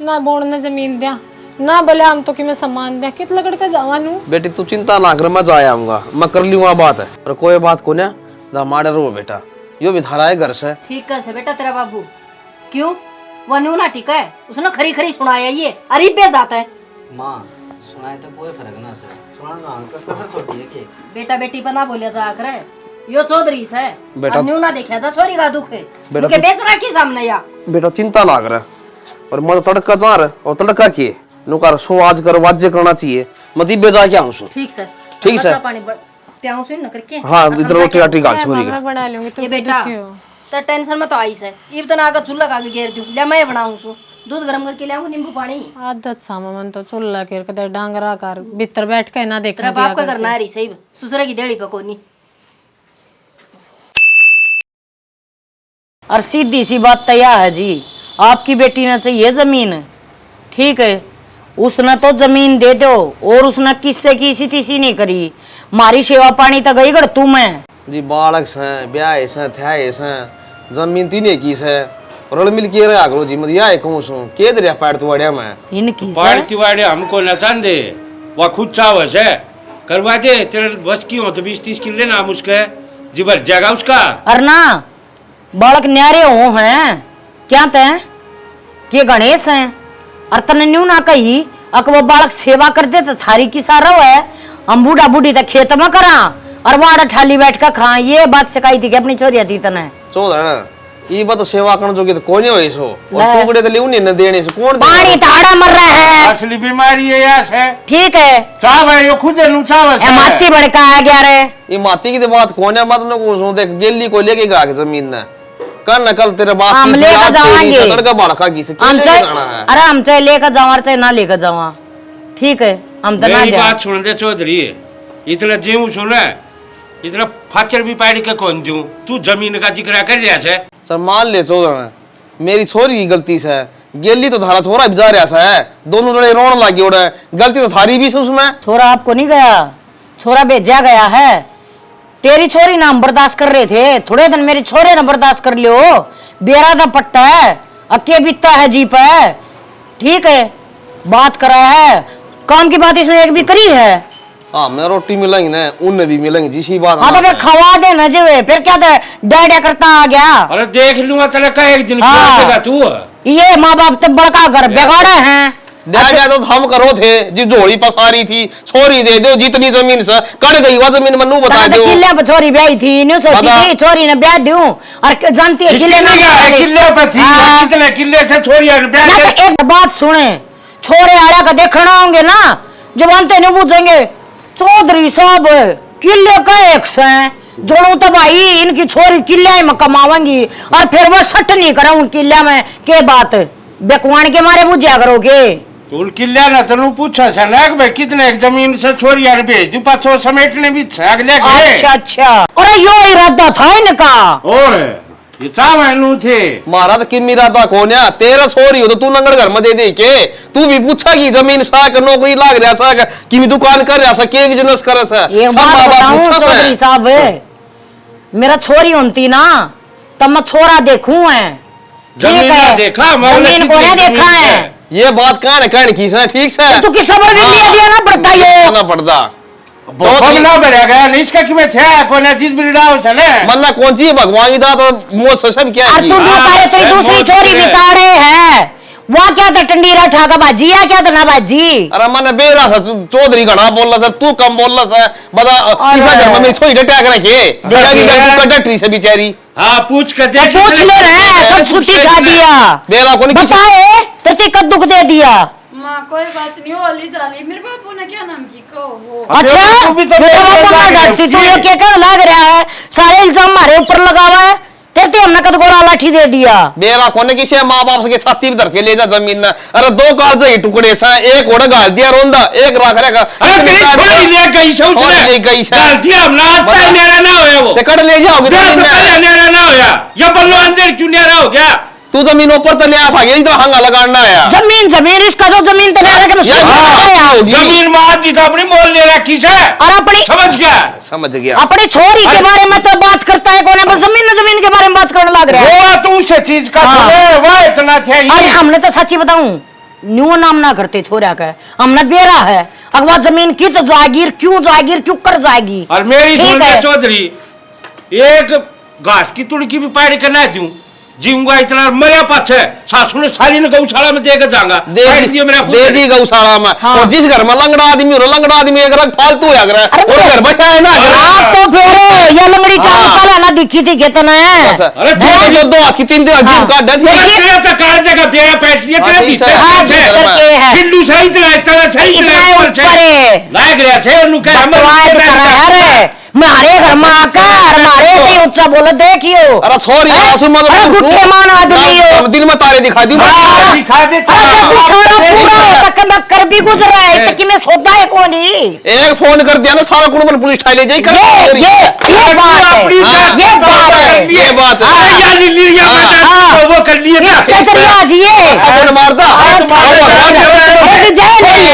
ना बोड़ न जमीन दिया, ना बोले हम तो कि मैं सम्मान दिया, कित लगड़ के जावा नू। बेटी तू चिंता ना कर, मैं जाया आऊंगा, मैं कर लूंगा बात है, और कोई बात को ना हमारे रो बेटा, यो भी धारा है घर से। ठीक है से बेटा तेरा बाबू, क्यों वो न्यू ना ठीक है, उसने खरी खरी सुनाया ये अरीब पे जाता है। माँ सुनाए तो कोई फर्क ना से सुनाना कसर छोटी है कि बेटा बेटी पर ना बोलिया जा कर, यो चौधरी से बेटा- अब न्यू ना देखा जा, छोरी का दुख है बेटा उनके बेच रखी सामने या। बेटा चिंता ना कर, और मैं तो तड़का जा रहा और तड़का किए नुकार सो आज कर वाज्य करना चाहिए, मत इबे जा के आऊं सो। ठीक से ठीक से। पानी प्याऊं से न करके। हाँ इधर रोटी राटी गाल छोरी का। मैं बना लूंगी तू ये बेटा तो टेंशन में तो आई से, इब तो ना आगे चूल्हा का घेर दूं, ले मैं बनाऊं सो, दूध गरम करके ले आऊं नींबू पानी। आदत सामा मन तो चुल्ला के कदर डांगरा कर भीतर बैठ के ना देख तेरा बाप का करना है सही, ससुरे की देड़ी पकोनी। और सीधी सी बात तैयार है जी, आपकी बेटी ने चाहिए जमीन, ठीक है उसने तो जमीन दे दो, और उसने किससे की तीसी नहीं करी, मारी सेवा पानी तो गई गड़ तू मैं जी बालक से ब्याह से थे से जमीन तीने की से रल मिल के रहा करो जी, मत या कहूं सु के दरिया पैर तो वड़िया मैं इनकी पाड़ तिवाड़े हमको न दे, वह खुद चावस है करवा दे, तेरे बस की हो तो 20-30 किले नाम उसके जी भर जाएगा उसका। अरे ना बालक न्यारे हो हैं क्या तय के गणेश हैं, और तने न्यू ना कही अक वो बालक सेवा कर दे तो थारी की सारा है, हम बूढ़ा बूढ़ी तक खेत में करा और वहां ठाली बैठ कर खा, ये बात सिखाई थी कि अपनी चोरिया थी तने चोद है ना ये बात सेवा करने जो कि तो कोई नहीं होई सो, और टुकड़े तो ले उन्हें न देने से कौन पानी ताड़ा मर रहा है, असली बीमारी है यार है, ठीक है चाव है यो खुद नु चावस है। माती बड़का आ गया रे, ये माती की तो बात कौन है, मत न को सो देख गेली को लेके गा के जमीन ने कल न कल तेरे बाप हम की लेकर जाएंगे, तड़का बालका की से हम लेके चाहे जाना है। अरे हम चाहे लेकर जावा चाहे ना लेकर जावा, ठीक है हम तो ना मेरी जा बात सुन दे चौधरी, इतना जीव सुना इतना फाचर भी पाड़ के कौन दूं, तू जमीन का जिक्र कर रहा है। सर मान ले चौधरी मेरी छोरी की गलती से गेली तो धारा छोरा भी जा रहा है, दोनों जने रोन लागे उड़े, गलती तो थारी भी से उसमें। छोरा आपको नहीं गया, छोरा भेजा गया है, तेरी छोरी ना हम बर्दाश्त कर रहे थे, थोड़े दिन मेरी छोरे ना बर्दाश्त कर लियो, बेरा दा पट्टा है अके बीतता है जीप है, ठीक है बात करा है, काम की बात इसने एक भी करी है। हाँ मैं रोटी मिलेंगी ना उनने भी मिलेंगी जिसी बात। हाँ तो फिर खवा देना जो है, फिर क्या डैडा करता आ गया। अरे देख लूंगा तेरे का एक दिन हाँ। तू ये माँ बाप तब बड़का घर बिगाड़े हैं, डैडा तो हम करो थे जी झोली पसारी थी, छोरी दे दो जितनी जमीन से कट गई वो जमीन मनु बता दो। किले पर छोरी ब्याही थी, न्यू सोची थी छोरी ने ब्याह दूं, और जानती है किले में किले पे थी, कितने किले से छोरिया ब्याह। एक बात सुने, छोरे आड़ा का देखना होंगे ना जब अंत नहीं पूछेंगे चौधरी साहब किले का एक से जोड़ू तो भाई इनकी छोरी किले में कमावेंगी, और फिर वो सट नहीं करा उन किले में के बात बेकवान के मारे बुझा करोगे। तो किले ना तेन पूछा था ना भाई कितने एक जमीन से छोरिया भेज दू, पाछो समेटने भी ले गए। अच्छा अच्छा, अरे यो इरादा था इनका, और ये चावनु थे मारा तो किमी राता कौन है, तेरा छोरी हो तो तू नंगड़ घर में दे दे के, तू भी पूछा कि जमीन साक नौकरी लाग रहा सा कि दुकान कर रहा सा के बिजनेस कर सा, एक बात बताऊं चौधरी साहब, मेरा छोरी होती ना तब मैं छोरा देखूं है, जमीन ना देखा, जमीन को नहीं देखा है, ये बात कहने की से ठीक से तू किस खबर भी नहीं दिया ना पड़ता ये ना पड़ता ना बढ़ेगा इसका कि मैं थे कोई चीज बिगड़ाओ चले मन्ना कौन सी भगवान की तो मोह से सब क्या है तू तेरी दूसरी छोरी बिताड़े है, वह क्या तो टंडीरा ठाका बाजी है क्या तो ना बाजी। अरे मैंने बेरा सा चौधरी घना बोल रहा तू कम बोल रहा बता किसा घर में मेरी छोरी टैग रखे क्या डटरी से बेचारी। हाँ पूछ कर देख, पूछ ले रहा कब छुट्टी खा दिया बेरा को नहीं बताए तेरे कब दुख दे दिया। माँ कोई बात नहीं होली जाली मेरे बापू ने क्या नाम की को वो अच्छा मेरा बापू ना घाटती तू ये क्या लग रहा है सारे इल्जाम हमारे ऊपर लगा हुआ है तेरे हमने कद गोला लाठी दे दिया। बेरा कोने किसी माँ बाप के छाती पे धर के ले जा जमीन ना। अरे दो कागज ही टुकड़े सा एक ओढ़ गाल दिया रोंदा एक राख रखा। अरे तेरी छोरी ले गई सोच ले गई सा गाल दिया हम आज तक न्यारा ना होया वो ते कट ले जाओगे न्यारा ना होया ये बल्लो अंदर क्यों न्यारा हो गया। तू जमीन ऊपर तो ले आ था ये तो हंगा लगाना आया जमीन जमीन इसका जो जमीन तो ले जमीन मार दी तो अपनी मोल ले रखी से और अपनी समझ गया अपनी छोरी के बारे में तो बात करता है कौन है बस जमीन के बारे में बात करने लग रहा है वो तू से चीज का वह इतना अरे हमने तो सच्ची बताऊं न्यू नाम ना करते छोरा का हमने बेरा है अगवा जमीन की तो जागीर क्यों कर जाएगी। और मेरी सुन चौधरी एक घास की तुड़की भी पाड़ी करना दूं जीऊंगा इतना मरिया पाछे सासू ने सारी ने गौशाला में देकर जाऊंगा दे दी गौशाला में। और जिस घर में लंगड़ा आदमी एक रंग फालतू है और घर बचा है ना आप तो फिर ये लंगड़ी का ना दिखी थी कितना है। अरे जो दो हाथ की तीन दिन जीव का दस तेरा कार जगह बेरा बैठ लिया तेरा भीतर बिल्लू सही तरह सही लाग रहा थे उन्हें कह मारे घर में आकर मारे भी ऊंचा बोले देखियो। अरे सॉरी सासू मत गुट्टे मान आदमी हो दिल में तारे दिखा दी दिखा दे सारा पूरा तक कर भी गुजर रहा है कि मैं सोता है कौन ही एक फोन कर दिया ना सारा कुटुंब पुलिस ठाई ले जाई कर ये बात है ये बात है यार लिलिया माता वो कर लिए ना चलिए आज ये कौन मारदा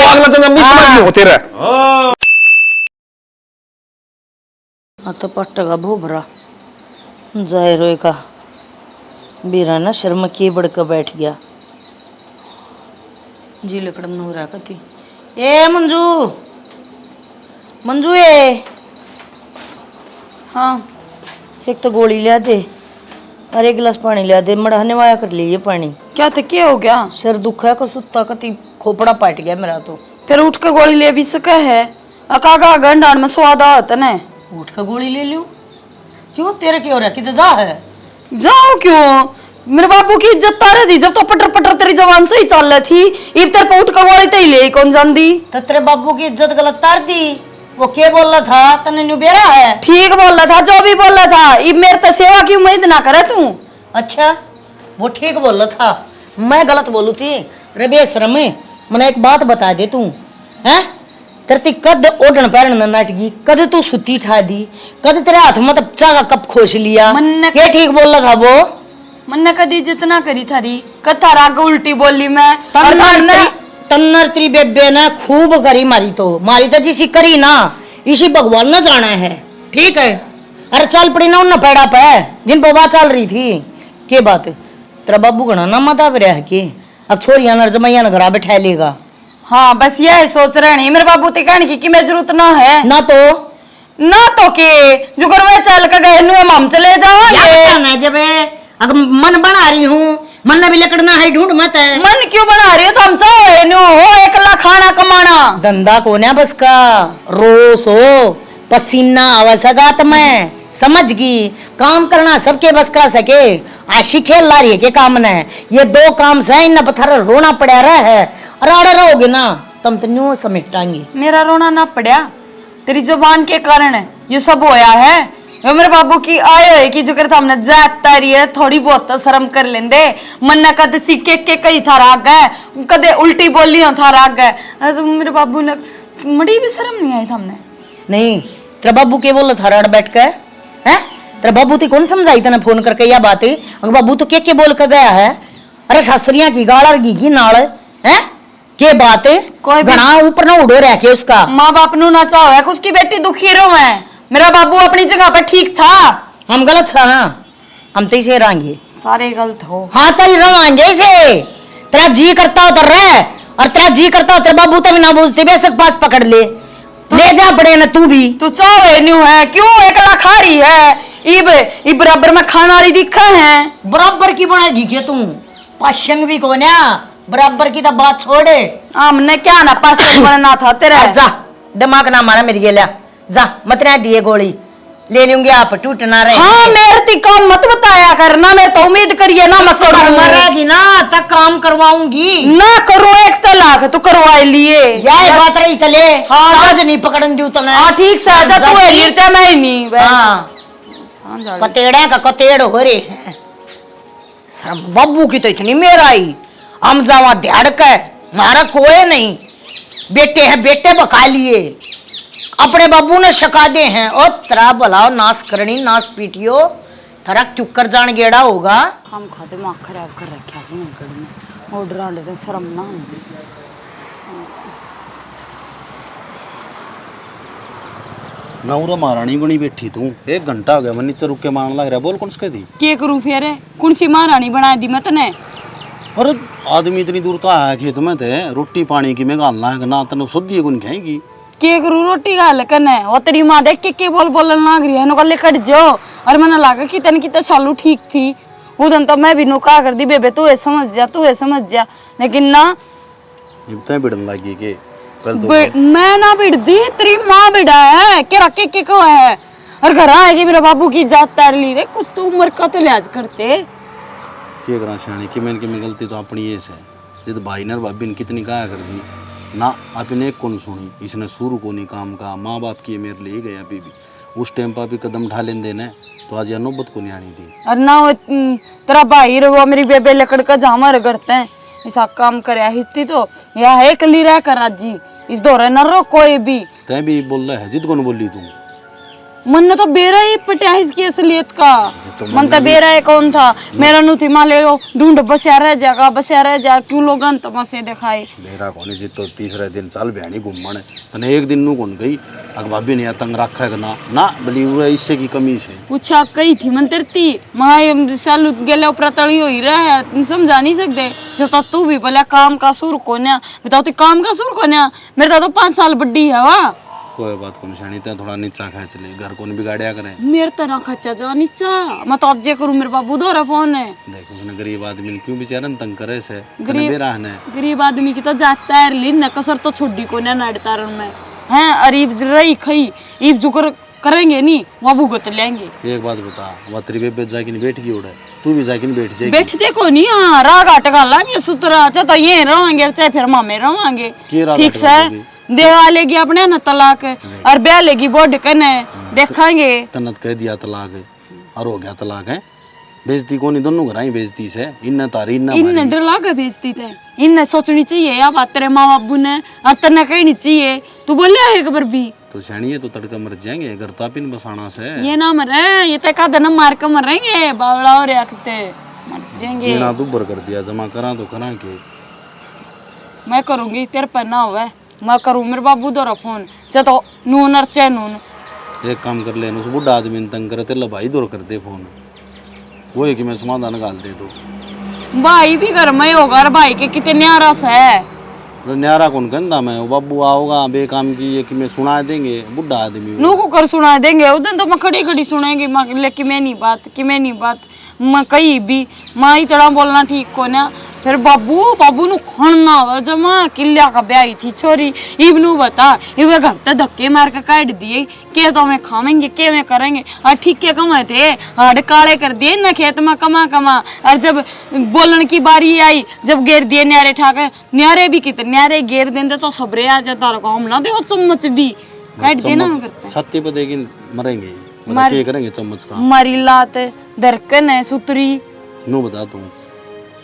अगला दिन मिस मत होते रहे। तो पट्टगा भूभरा जय रोए का बीरा ना शर्म की बढ़कर बैठ गया जी लकड़ हो रहा कथी ए मंजू ए हाँ एक तो गोली लिया दे और एक गिलास पानी लिया दे मढ़ाने वाया कर लिए पानी। क्या तो क्या हो गया सिर दुखा है को सुत्ता कती खोपड़ा पाट गया मेरा तो फिर उठ कर गोली ले भी सके है अकागा गंडान में स्वाद आता ने उठ कर गोली ले लूं क्यों तेरे क्यों रहा किधर जा है जाओ क्यों मेरे बापू की इज्जत तारे दी जब तो पटर पटर तेरी जबान से ही चल रही थी इब तेरे को उठ कर गोली ते ही ले कौन जान दी तो तेरे बापू की इज्जत गलत तार दी वो क्या बोल रहा था तने न्यू बेरा है ठीक बोल रहा था जो भी बोल रहा था इब मेरे तो सेवा की उम्मीद ना करे तू। अच्छा वो ठीक बोल रहा था मैं गलत बोलू थी रे बेशरम मने एक बात बता दे तू हैं तेरे कद ओढ़न पैरण नाटगी कद तू सुती ठा दी कद तेरे हाथ में चागा कप खोस लिया क्या ठीक बोल रहा था वो मन्ने कदी जितना करी थारी कथा राग उल्टी बोली मैं तन्नर तेरी बेबे ने खूब करी मारी तो जिसी करी ना इसी भगवान न जाना है ठीक है। अरे चल पड़ी ना उन पेड़ा पे जिन पर बात चल रही थी के बात तेरा बाबू घना ना मत रहा है कि अब छोरिया नर जमैया न घरा बैठा लेगा। हाँ बस यह सोच रहे नहीं मेरे बाबू ते कहने की मैं जरूरत ना है ना तो के जो कर मैं चल के गए नु हम चले जाओगे जब अगर मन बना रही हूँ मन ने भी लकड़ना है ढूंढ मत है मन क्यों बना रही हो तो हम चाहे नु हो एकला खाना कमाना धंधा को ना बस का रोस हो पसीना आवश्यक में समझ गई काम करना सबके बस का सके आशी खेल ला रही है के काम ने ये दो काम से इन पत्थर रोना पड़ा रहा है अरे रहोगे ना तुम तो न्यू समेटांगी। मेरा रोना ना पड़ा तेरी जुबान के कारण ये सब होया है। मेरे बाबू की आए है कि जो करता हमने जाता रही है थोड़ी बहुत तो शर्म कर लेंदे मन न कद सीखे के कई था राग गए कदे उल्टी बोली था राग गए तो मेरे बाबू ने मड़ी भी शर्म नहीं आई था हमने नहीं तेरा बाबू के बोल था राड बैठ के हैं तेरा बाबू ती कौन समझाई तने फोन करके यह बात अगर बाबू तो के बोल कर गया है अरे सासरिया की गाल और की नाल है के बात कोई घना ऊपर ना उड़ो रह के उसका माँ बाप नु ना चाहे उसकी बेटी दुखी रो है मेरा बाबू अपनी जगह पर ठीक था हम गलत था ना हम तो इसे रहेंगे सारे गलत हो हाँ तो रहेंगे इसे तेरा जी करता हो तो रह और तेरा जी करता हो तेरे बाबू तो भी ना बोझते बेशक पास पकड़ ले जा पड़े ना तू भी तू चाहे न्यू है क्यों एकला खा रही है इब बराबर में खाना वाली दिखा है बराबर की बनाएगी क्या तू पाशंग भी को ना बराबर की तो बात छोड़े। हमने क्या ना पास बनना था तेरा। जा दिमाग ना मारा मेरी गेला, जा मत ना दिए गोली ले लूंगी, आप टूट ना रहे। हाँ मेरे ती काम मत बताया करना, मेरे तो उम्मीद करिए ना मत करूं। मरेगी ना तक काम करवाऊंगी ना करूं एक तलाक तू करवाए लिए। यही बात रही चले। हाँ, आज नहीं पकड़न दू तने। हाँ ठीक से आजा तू है नीरचा मैं ही नहीं। हाँ कतेड़े का कतेड़ हो रे हैं। शर्म बब्बू की तो इतनी मेरा आई, हम जावा ध्याड़ के मारा कोई नहीं, बेटे हैं बेटे बका लिए, अपने बब्बू ने शका दे हैं। और तरा भलाओ नाश करनी नाश पीटियो थरा चुक्कर जान गेड़ा होगा। हम खाते दिमाग खराब कर रखा है ऑर्डर आने शर्म ना आती। नौरा महारानी बनी बैठी तू, 1 घंटा हो गया मैं नीचे रुक के मारने लग रहा, बोल कौन सी दी के करूं फिर कौन सी महारानी बना दी मैं तने। अरे आदमी इतनी दूर तो आया खेत में थे, रोटी पानी की मैं गालना है ना तने सुधी कौन खाएगी। के करूं रोटी गाल कने वो तेरी मां देख के बोल बोलन लाग रही है नो कल कट जाओ। और मैंने लागा कि तन की तो चालू ठीक थी उदन तो मैं भी नो का कर दी बेबे तू है समझ जा तू है समझ जा, लेकिन ना इतना बिड़न लगी के मैं ना बिड़ दी तेरी माँ बिड़ा है के रखे के को है। और घर आएगी मेरे बाबू की जात तार ली रे, कुछ तो उम्र का तो लिहाज करते क्या करा शानी कि मैंने गलती तो अपनी ये है। जिद भाई ने भाभी ने कितनी कहा कर दी ना, आपने एक कौन सुनी, इसने शुरू को नहीं काम का माँ बाप की मेरे लिए गया अभी भी उस टाइम पर भी कदम उठा लेंदे ने तो आज यह नौबत को नहीं आनी थी। और ना वो तेरा भाई रे वो मेरी बेबे लकड़ का जामर करते हैं ऐसा काम करे हिस्ती तो या है कली रह कर राजी इस दौरे न रो कोई भी। तै भी बोल रहा है जिद कौन बोली तू मन ने तो बेरा ही पटिया इसकी असलियत का मन तो बेरा है कौन था मेरा नु थी मान ले ढूंढ बसिया रह जाएगा बसिया रह जा क्यों लोग तमाशे दिखाए बेरा कौन जित तो तीसरे दिन चाल बहनी घूमने तने एक दिन नु कौन गई अग भाभी ने तंग रखा है ना ना बली हुआ इससे की कमी से पूछा कही थी मन तेरती मां साल गेले ऊपर तड़ी हो ही रहा तुम समझा नहीं सकते जब तक तू भी भले काम का सुर कोन्या बताओ तू काम का सुर कोन्या मेरे तो 5 साल बड्डी है वाह कोई बात कौन शानी ते थोड़ा नीचा खाए चले घर कौन बिगाड़िया करे मेरे तरह खच्चा जा नीचा मैं तो अब जे करूं मेरे बाबू दोरा फोन है देख उसने गरीब आदमी ने क्यों बेचारा तंग करे से गरीब आदमी की तो जाता है ली न कसर तो छोड़ी को ना नाड़तारन में हैं अरीब रही खई ईब जुकर करेंगे नहीं वो भुगत लेंगे। एक बात बता वो तेरी बेबे जाके नहीं बैठ गई उड़े तू भी जाके नहीं बैठ जाएगी बैठते को नहीं हां राग अटका लांगे सुतरा चाहे तो ये रहोगे चाहे फिर मामे रहोगे ठीक से देवा लेगी अपने न तलाक और ब्याह लेगी बोर्ड कने देखेंगे तन्नत कह दिया तलाक और हो गया तलाक है बेइज्जती को नहीं दोनों घर ही बेइज्जती से इन तारी इन डर लागे बेइज्जती थे इन सोचनी चाहिए या बात तेरे माँ बाबू ने और तन्ने कहनी चाहिए तू बोलिया है खबर भी तो शानी है तो तड़का मर जाएंगे घर तो आप इन बसाना से ये ना मरे ये तो का दना मार के मरेंगे बावड़ा और रखते मर जाएंगे जीना दुबर कर दिया जमा करा तो करा के मैं करूंगी तेरे पर ना होवे मैं करूं मेरे बाबू दोरा फोन चलो नून और चे नून एक काम कर ले उस बुढ़ा आदमी ने तंग करे तेला भाई दूर कर दे फोन वो है कि मैं समाधान निकाल दे दो भाई भी घर में होगा और भाई के कितने न्यारा है न्यारा कौन कहता मैं वो बाबू आओगा बेकाम की ये कि मैं सुना देंगे बुढ़ा आदमी नू को कर सुना देंगे उधर तो मैं खड़ी खड़ी सुनेंगी लेकिन मैं नहीं बात कि मैं नहीं बात मैं कहीं भी माँ ही तरह बोलना ठीक को ना फिर बाबू नु खणना हो जमा किल्ला का ब्याही थी छोरी इबनू बता इवे घर ते धक्के मार के काट दिए के तो मैं खाएंगे के मैं करेंगे और ठीक के कमाए थे हड़ काले कर दिए ना खेत में कमा और जब बोलन की बारी आई जब घेर दिए न्यारे ठाके न्यारे भी कितने न्यारे घेर देंगे तो सबरे आ जाता हम ना देखो चम्मच भी काट देना करते छत्ती पे देगी मरेंगे क्या करेंगे चम्मच का मरी लात दरकन है सुतरी नो बता तू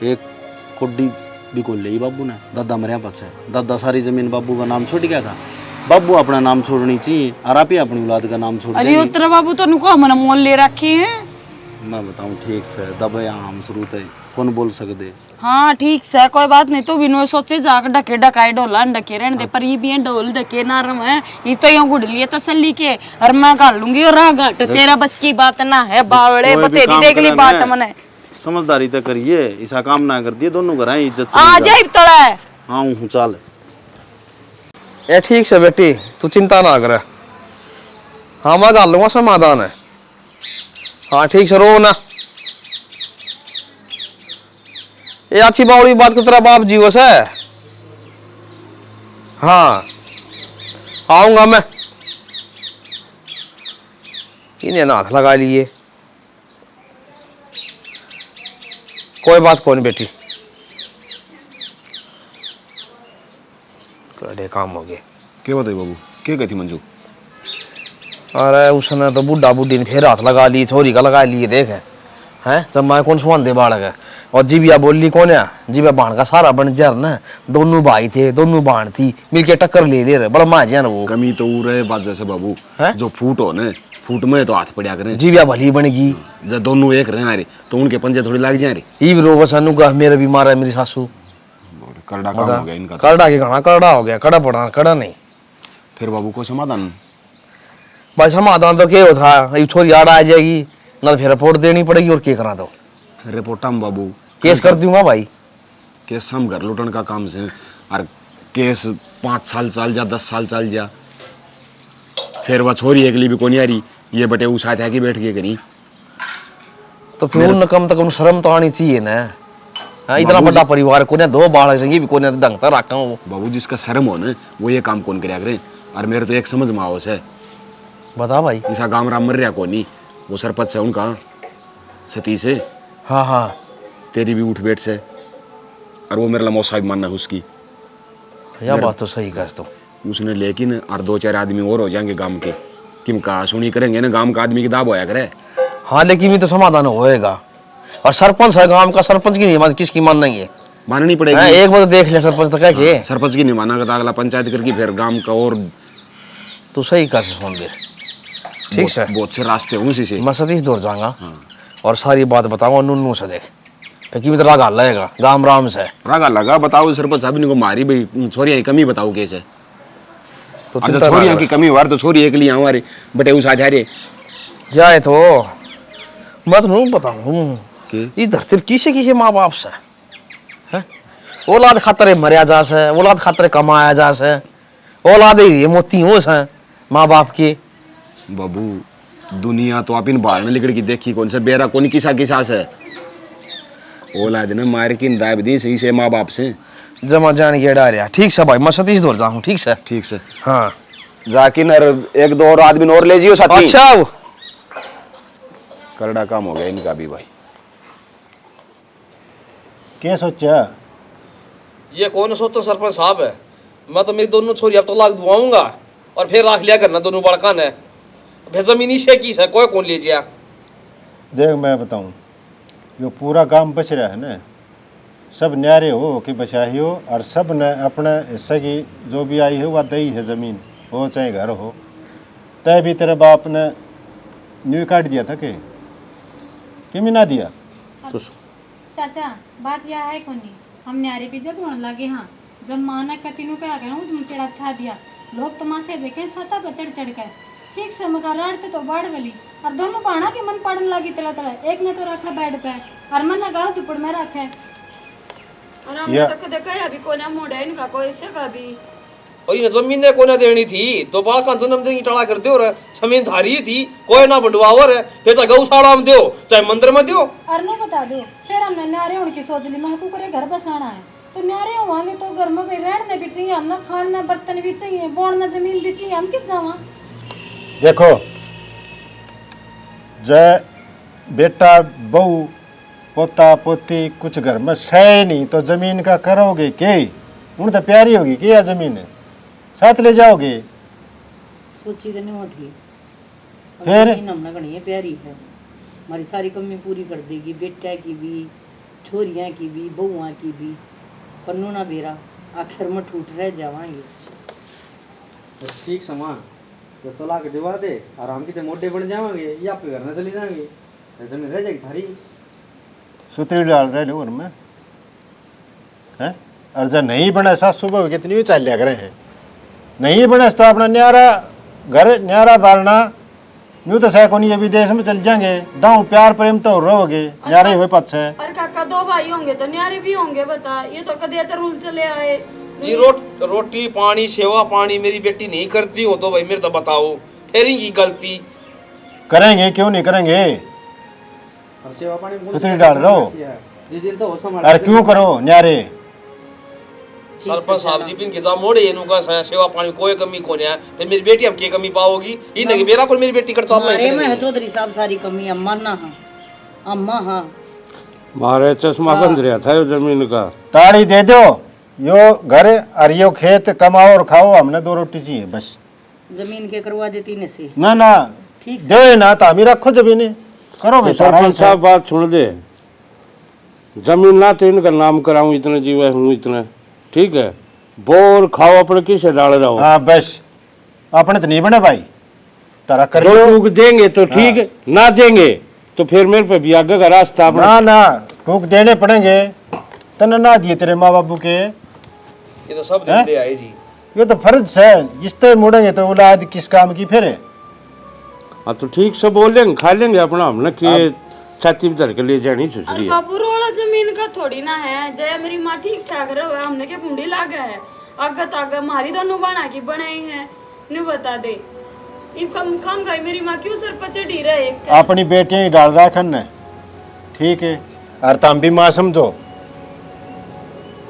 एक कोड्डी भी को ले बाबू ने दादा मरिया पाछे दादा सारी जमीन बाबू का नाम छोड़ गया था बाबू अपना नाम छोड़नी चाहिए और आप ही अपनी औलाद का नाम छोड़ अरे उतरा बाबू तो नुको हमने मोल ले रखे हैं मैं बताऊं ठीक से दबे हम शुरू थे कौन बोल सकते हाँ ठीक से कोई बात नहीं तो बिनो सोचे जाकर डके डकाए डोला डके रहने दे पर ये भी डोल डके नारम है ये तो यूं गुड़ लिए तसल्ली के और मैं गाल लूंगी और राह घाट तेरा बस की बात ना है बावड़े तेरी देख ली बात मने समझदारी तो करिए ऐसा काम ना कर दिए दोनों घर इज्जत आ जाए तोड़ा हाँ हूँ चाल ये ठीक से बेटी तू चिंता ना कर हाँ मैं गाल लूंगा समाधान है हाँ ठीक से रो ना ये अच्छी बावड़ी बात को तेरा बाप जीवो से। हाँ आऊंगा मैं। इन्हें ना हाथ लगा लिए। कोई बात कौन बेटी, कड़े काम हो गए। क्या बताइए बाबू, क्या कहती मंजू? अरे उसने तो बुढ़ा बुढ़ी ने फिर हाथ लगा ली, छोरी का लगा लिए। देख हैं जब मैं कौन सुन दे बाढ़ है। और जीबिया बोली कौन है, जीबिया बाण का सारा बन जर ना, दोनों भाई थे, दोनों बाण थी, मिलके टक्कर ले रहे, बड़ा माजिया ना वो। कमी तो रहे बात जैसे बाबू है? जो फूट हो ना, फूट में तो हाथ पड़ा करें। जीबिया भली बनेगी जब दोनों एक रहे अरे तो उनके पंजे थोड़ी लग जाए। ई रोग सनु का मेरा भी मारा मेरी सासू। करड़ा काम हो गया इनका। करड़ा के कहा करड़ा हो गया, कड़ा पड़ा कड़ा नहीं। फिर बाबू को समाधान? भाई समाधान तो क्या होता, ये छोरी आड़ आ जाएगी ना, फिर रिपोर्ट देनी पड़ेगी। और क्या करा दो रिपोर्ट हम बाबू केस कर दूंगा भाई। केस हम घर लुटन का काम से, और केस 5 साल चल जा, 10 साल चल जा, फिर वह छोरी अगली भी कोनी आ रही, ये बटे उस साथ आके बैठ गए कहीं। तो फिर उन कम तक शर्म तो आनी चाहिए ना। इतना बड़ा परिवार को, 2 बाल संगी भी कोने ढंग से रखा हूँ। बाबू जिसका शर्म हो ना वो ये काम कौन करे करे। और मेरे तो एक समझ में आओ से, बता भाई। इसका गांव राम मर रहा कोनी, वो सरपंच है उनका सती से। हाँ हाँ तेरी भी उठ बैठ से, और वो मेरा मौसा भी मानना है उसकी। यह बात तो सही कह तू। उसने लेकिन और 2-4 आदमी और हो जाएंगे गांव के, किम कहा सुनी करेंगे ना, गांव का आदमी की दाब होया करे। हाँ लेकिन भी तो समाधान होएगा। और सरपंच है गांव का, सरपंच की नहीं मान, किसकी मानना ही है? माननी पड़ेगी। एक बार देख ले सरपंच तो क्या के सरपंच की नहीं माना तो अगला पंचायत करके फिर गांव का। और तू सही कर सुन दे, ठीक है? बहुत से रास्ते हों उसी से। मैं सतीश दौड़ जाऊंगा और सारी बात बताऊंगा नूनू से। देख कि राग हाल लगेगा गाम राम से, राग लगा बताओ सरपंच साहब ने को मारी भाई छोरिया की कमी बताओ कैसे। तो छोरिया की कमी वार तो छोरी एक लिए हमारे बटे उस आधारे जाए तो मैं तो नहीं बताऊँ ये धरती किसे किसे माँ बाप से है। औलाद खातर मरिया जा से, औलाद खातर कमाया जा से, औलाद ये मोती हो से माँ बाप के। बाबू दुनिया तो आप इन बाहर में लिखड़ की देखी कौन सा बेरा कौन किसा किसा से औलाद ने मार की दाब दी सही से माँ बाप से। जमा जान के डारिया। ठीक से भाई मैं सतीश दौड़ जाऊँ। ठीक से ठीक से। हाँ जाकिन और 1-2 और आदमी और ले जियो साथी। अच्छा करड़ा काम हो गया इनका भी भाई। क्या सोचा? ये कौन सोचता सरपंच साहब है? मैं तो मेरी दोनों छोरी अब तलाक दुआऊंगा और फिर राख लिया करना दोनों बड़का ने। फिर जमीनी से की है कोई कौन ले जिया। देख मैं बताऊं, यो पूरा काम बच रहा है ना, सब न्यारे हो कि बचाही हो, और सब ने अपने हिस्से की जो भी आई है वह दई है, ज़मीन हो चाहे घर हो। तय भी तेरे बाप ने न्यू काट दिया था कि मैं ना दिया? चाचा बात यह है कोनी, हम न्यारे पे जब होने लगे। हाँ जब माना कतीनों पे आ गया हूँ तुम चढ़ा ठा दिया, लोग तमाशे देखे छाता पर चढ़ चढ़ कर। ठीक से मका लड़ते तो बाढ़ वाली, और दोनों बाणा के मन पड़ने लगी तला तला। एक ने तो रखा बेड पे और मन गाड़ दुपड़ में रखे। और हमने तो देखा है अभी कोना मोड़ा इनका कोई से का भी। और ये जमीन ने कोना देनी थी तो बाल का जन्म दिन की टड़ा कर दो रे। जमीन धारी थी कोई ना बंटवाओ रे, फिर तो गौशाला में दो चाहे मंदिर में दो। और नहीं बता दो फिर हमने न्यारे होने की सोच ली, महकू करे घर बसाना है तो न्यारे होंगे तो घर में रहने भी चाहिए, हमने खाना बर्तन भी चाहिए, बोड़ना जमीन भी चाहिए, हम किस जावा। देखो जय बेटा बहू पोता पोती कुछ घर में सह नहीं तो जमीन का करोगे के? उन तो प्यारी होगी कि या जमीन है साथ ले जाओगे? सोची तो नहीं होती फिर हमने घनी प्यारी है, हमारी सारी कमी पूरी कर देगी, बेटा की भी, छोरियाँ की भी, बहुआ की भी। पन्नू ना बेरा आखिर में ठूट रह जावांगे। तो ठीक समान तो तलाक दिवा दे, आराम की मोटे बन जाएंगे या आपके घर में चले जाएंगे, जमीन रह जाएगी थारी। सुतरी डाल रहे लो घर में है। और जब नहीं बने सास सुबह कितनी चाल लिया करे हैं, नहीं बने तो अपना न्यारा घर न्यारा बालना यूँ तो सह कोनी विदेश में चल जाएंगे, दाऊ प्यार प्रेम तो रहोगे न्यारे हुए पक्ष है। और काका 2 भाई होंगे तो न्यारे भी होंगे। बता ये तो कदे तो रूल चले आए जी। रोटी पानी सेवा पानी मेरी बेटी नहीं करती हो तो भाई मेरे तो बताओ फिर ही गलती करेंगे क्यों नहीं करेंगे? सेवा पानी सुतरी डाल रहे हो इस दिन तो हो संभाल और क्यों करो न्यारे सरपंच साहब जी पिन के जा मोड़े इनु का सेवा पानी में कोई कमी कोने है ते मेरी बेटी हम के कमी पाओगी इन के बेरा को मेरी बेटी कर चल अरे मैं चौधरी साहब सारी कमी अम्मा ना हाँ अम्मा हाँ मारे चश्मा बंद रहा था यो जमीन का। ताड़ी दे दो यो घर और यो खेत कमाओ और खाओ हमने 2 रोटी चाहिए बस। जमीन के करवा देती ने से ना ना ठीक से दे ना तो हमी रखो जमीन करो तो बेचारा सरपंच साहब बात सुन दे, जमीन ना तो इनका नाम कराऊं इतने जीवे हूँ इतने ठीक है, बोर खाओ अपने किसे डाल रहा हो। हाँ बस अपने तो नहीं बने भाई तारा कर दो टूक देंगे तो ठीक है, ना देंगे तो फिर मेरे पे भी आगे का रास्ता अपना। ना ना टूक देने पड़ेंगे तने ना दिए तेरे माँ बाबू के ये तो सब ले आए जी। ये तो फर्ज है इस तरह मुड़ेंगे तो औलाद किस काम की फिर है। हाँ तो ठीक से बोल लेंगे खा लेंगे अपना हमने कि छाती में धर के ले जानी सुसरी है। बाबू रोला जमीन का थोड़ी ना है जय मेरी माँ ठीक ठाक रहे हमने के कुंडी लागा है आगा तागा मारी दोनों बना की बनाई है नहीं बता दे इन कम खाम गई मेरी माँ क्यों सर पर चढ़ी रहे अपनी बेटियां ही डाल रखन ने ठीक है और तुम भी माँ समझो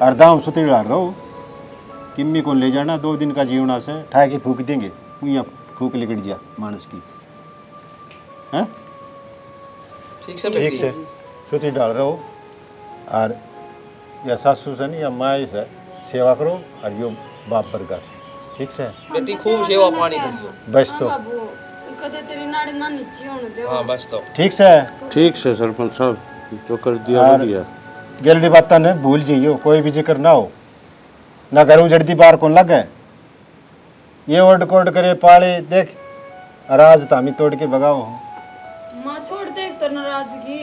और दाम सुती डाल रहो किम्मी को ले जाना 2 दिन का जीवना से ठा के फूक देंगे यहाँ फूक लिकट जा मानस की हैं ठीक से ठीक से सुती डाल रहो और या सासू से नहीं या माँ से सेवा करो और यो बाप वर्गा से ठीक से बेटी खूब सेवा पानी करियो बस तो बाबू कदे तेरी नाड़ी ना नीचे होने दे हाँ बस तो ठीक से ठीक से सरपंच साहब जो कर दिया और बढ़िया। गलती बात ने भूल जाइयो कोई भी जिक्र ना हो ना घर उजड़ती बार कौन लगे ये ओड कोड करे पाले देख राज तामी तोड़ के भगाओ माँ छोड़ दे तो नाराजगी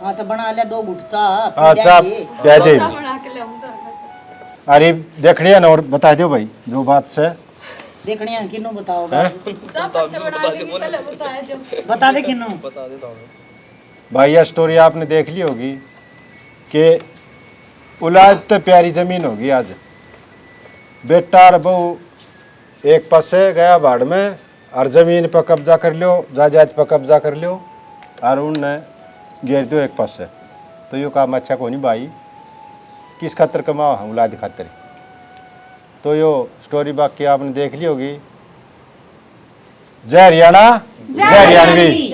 हाँ तो बना ले 2 गुट चा हाँ चाप दे दे बना के लाऊंगा अरे देख लिया ना और बता दो भाई जो बात से देखने यहाँ किन्नू बताओगा चाप अच्छा बना के पहले बताए दो बता दे किन्नू बता देता हूँ भाई यह स्टोरी आपने देख ली होगी कि औलाद तो प्यारी जमीन होगी आज बेटा और बहू एक पासे गया बाढ़ में और जमीन पर कब्जा कर लियो जायदाद पर कब्जा कर लियो और उनने घेर दो एक पासे तो यो काम अच्छा को नहीं भाई किस खातर कमाओ हम औलाद खातर तो यो स्टोरी बाकी आपने देख ली होगी। जय हरियाणा जय हरियाणवी।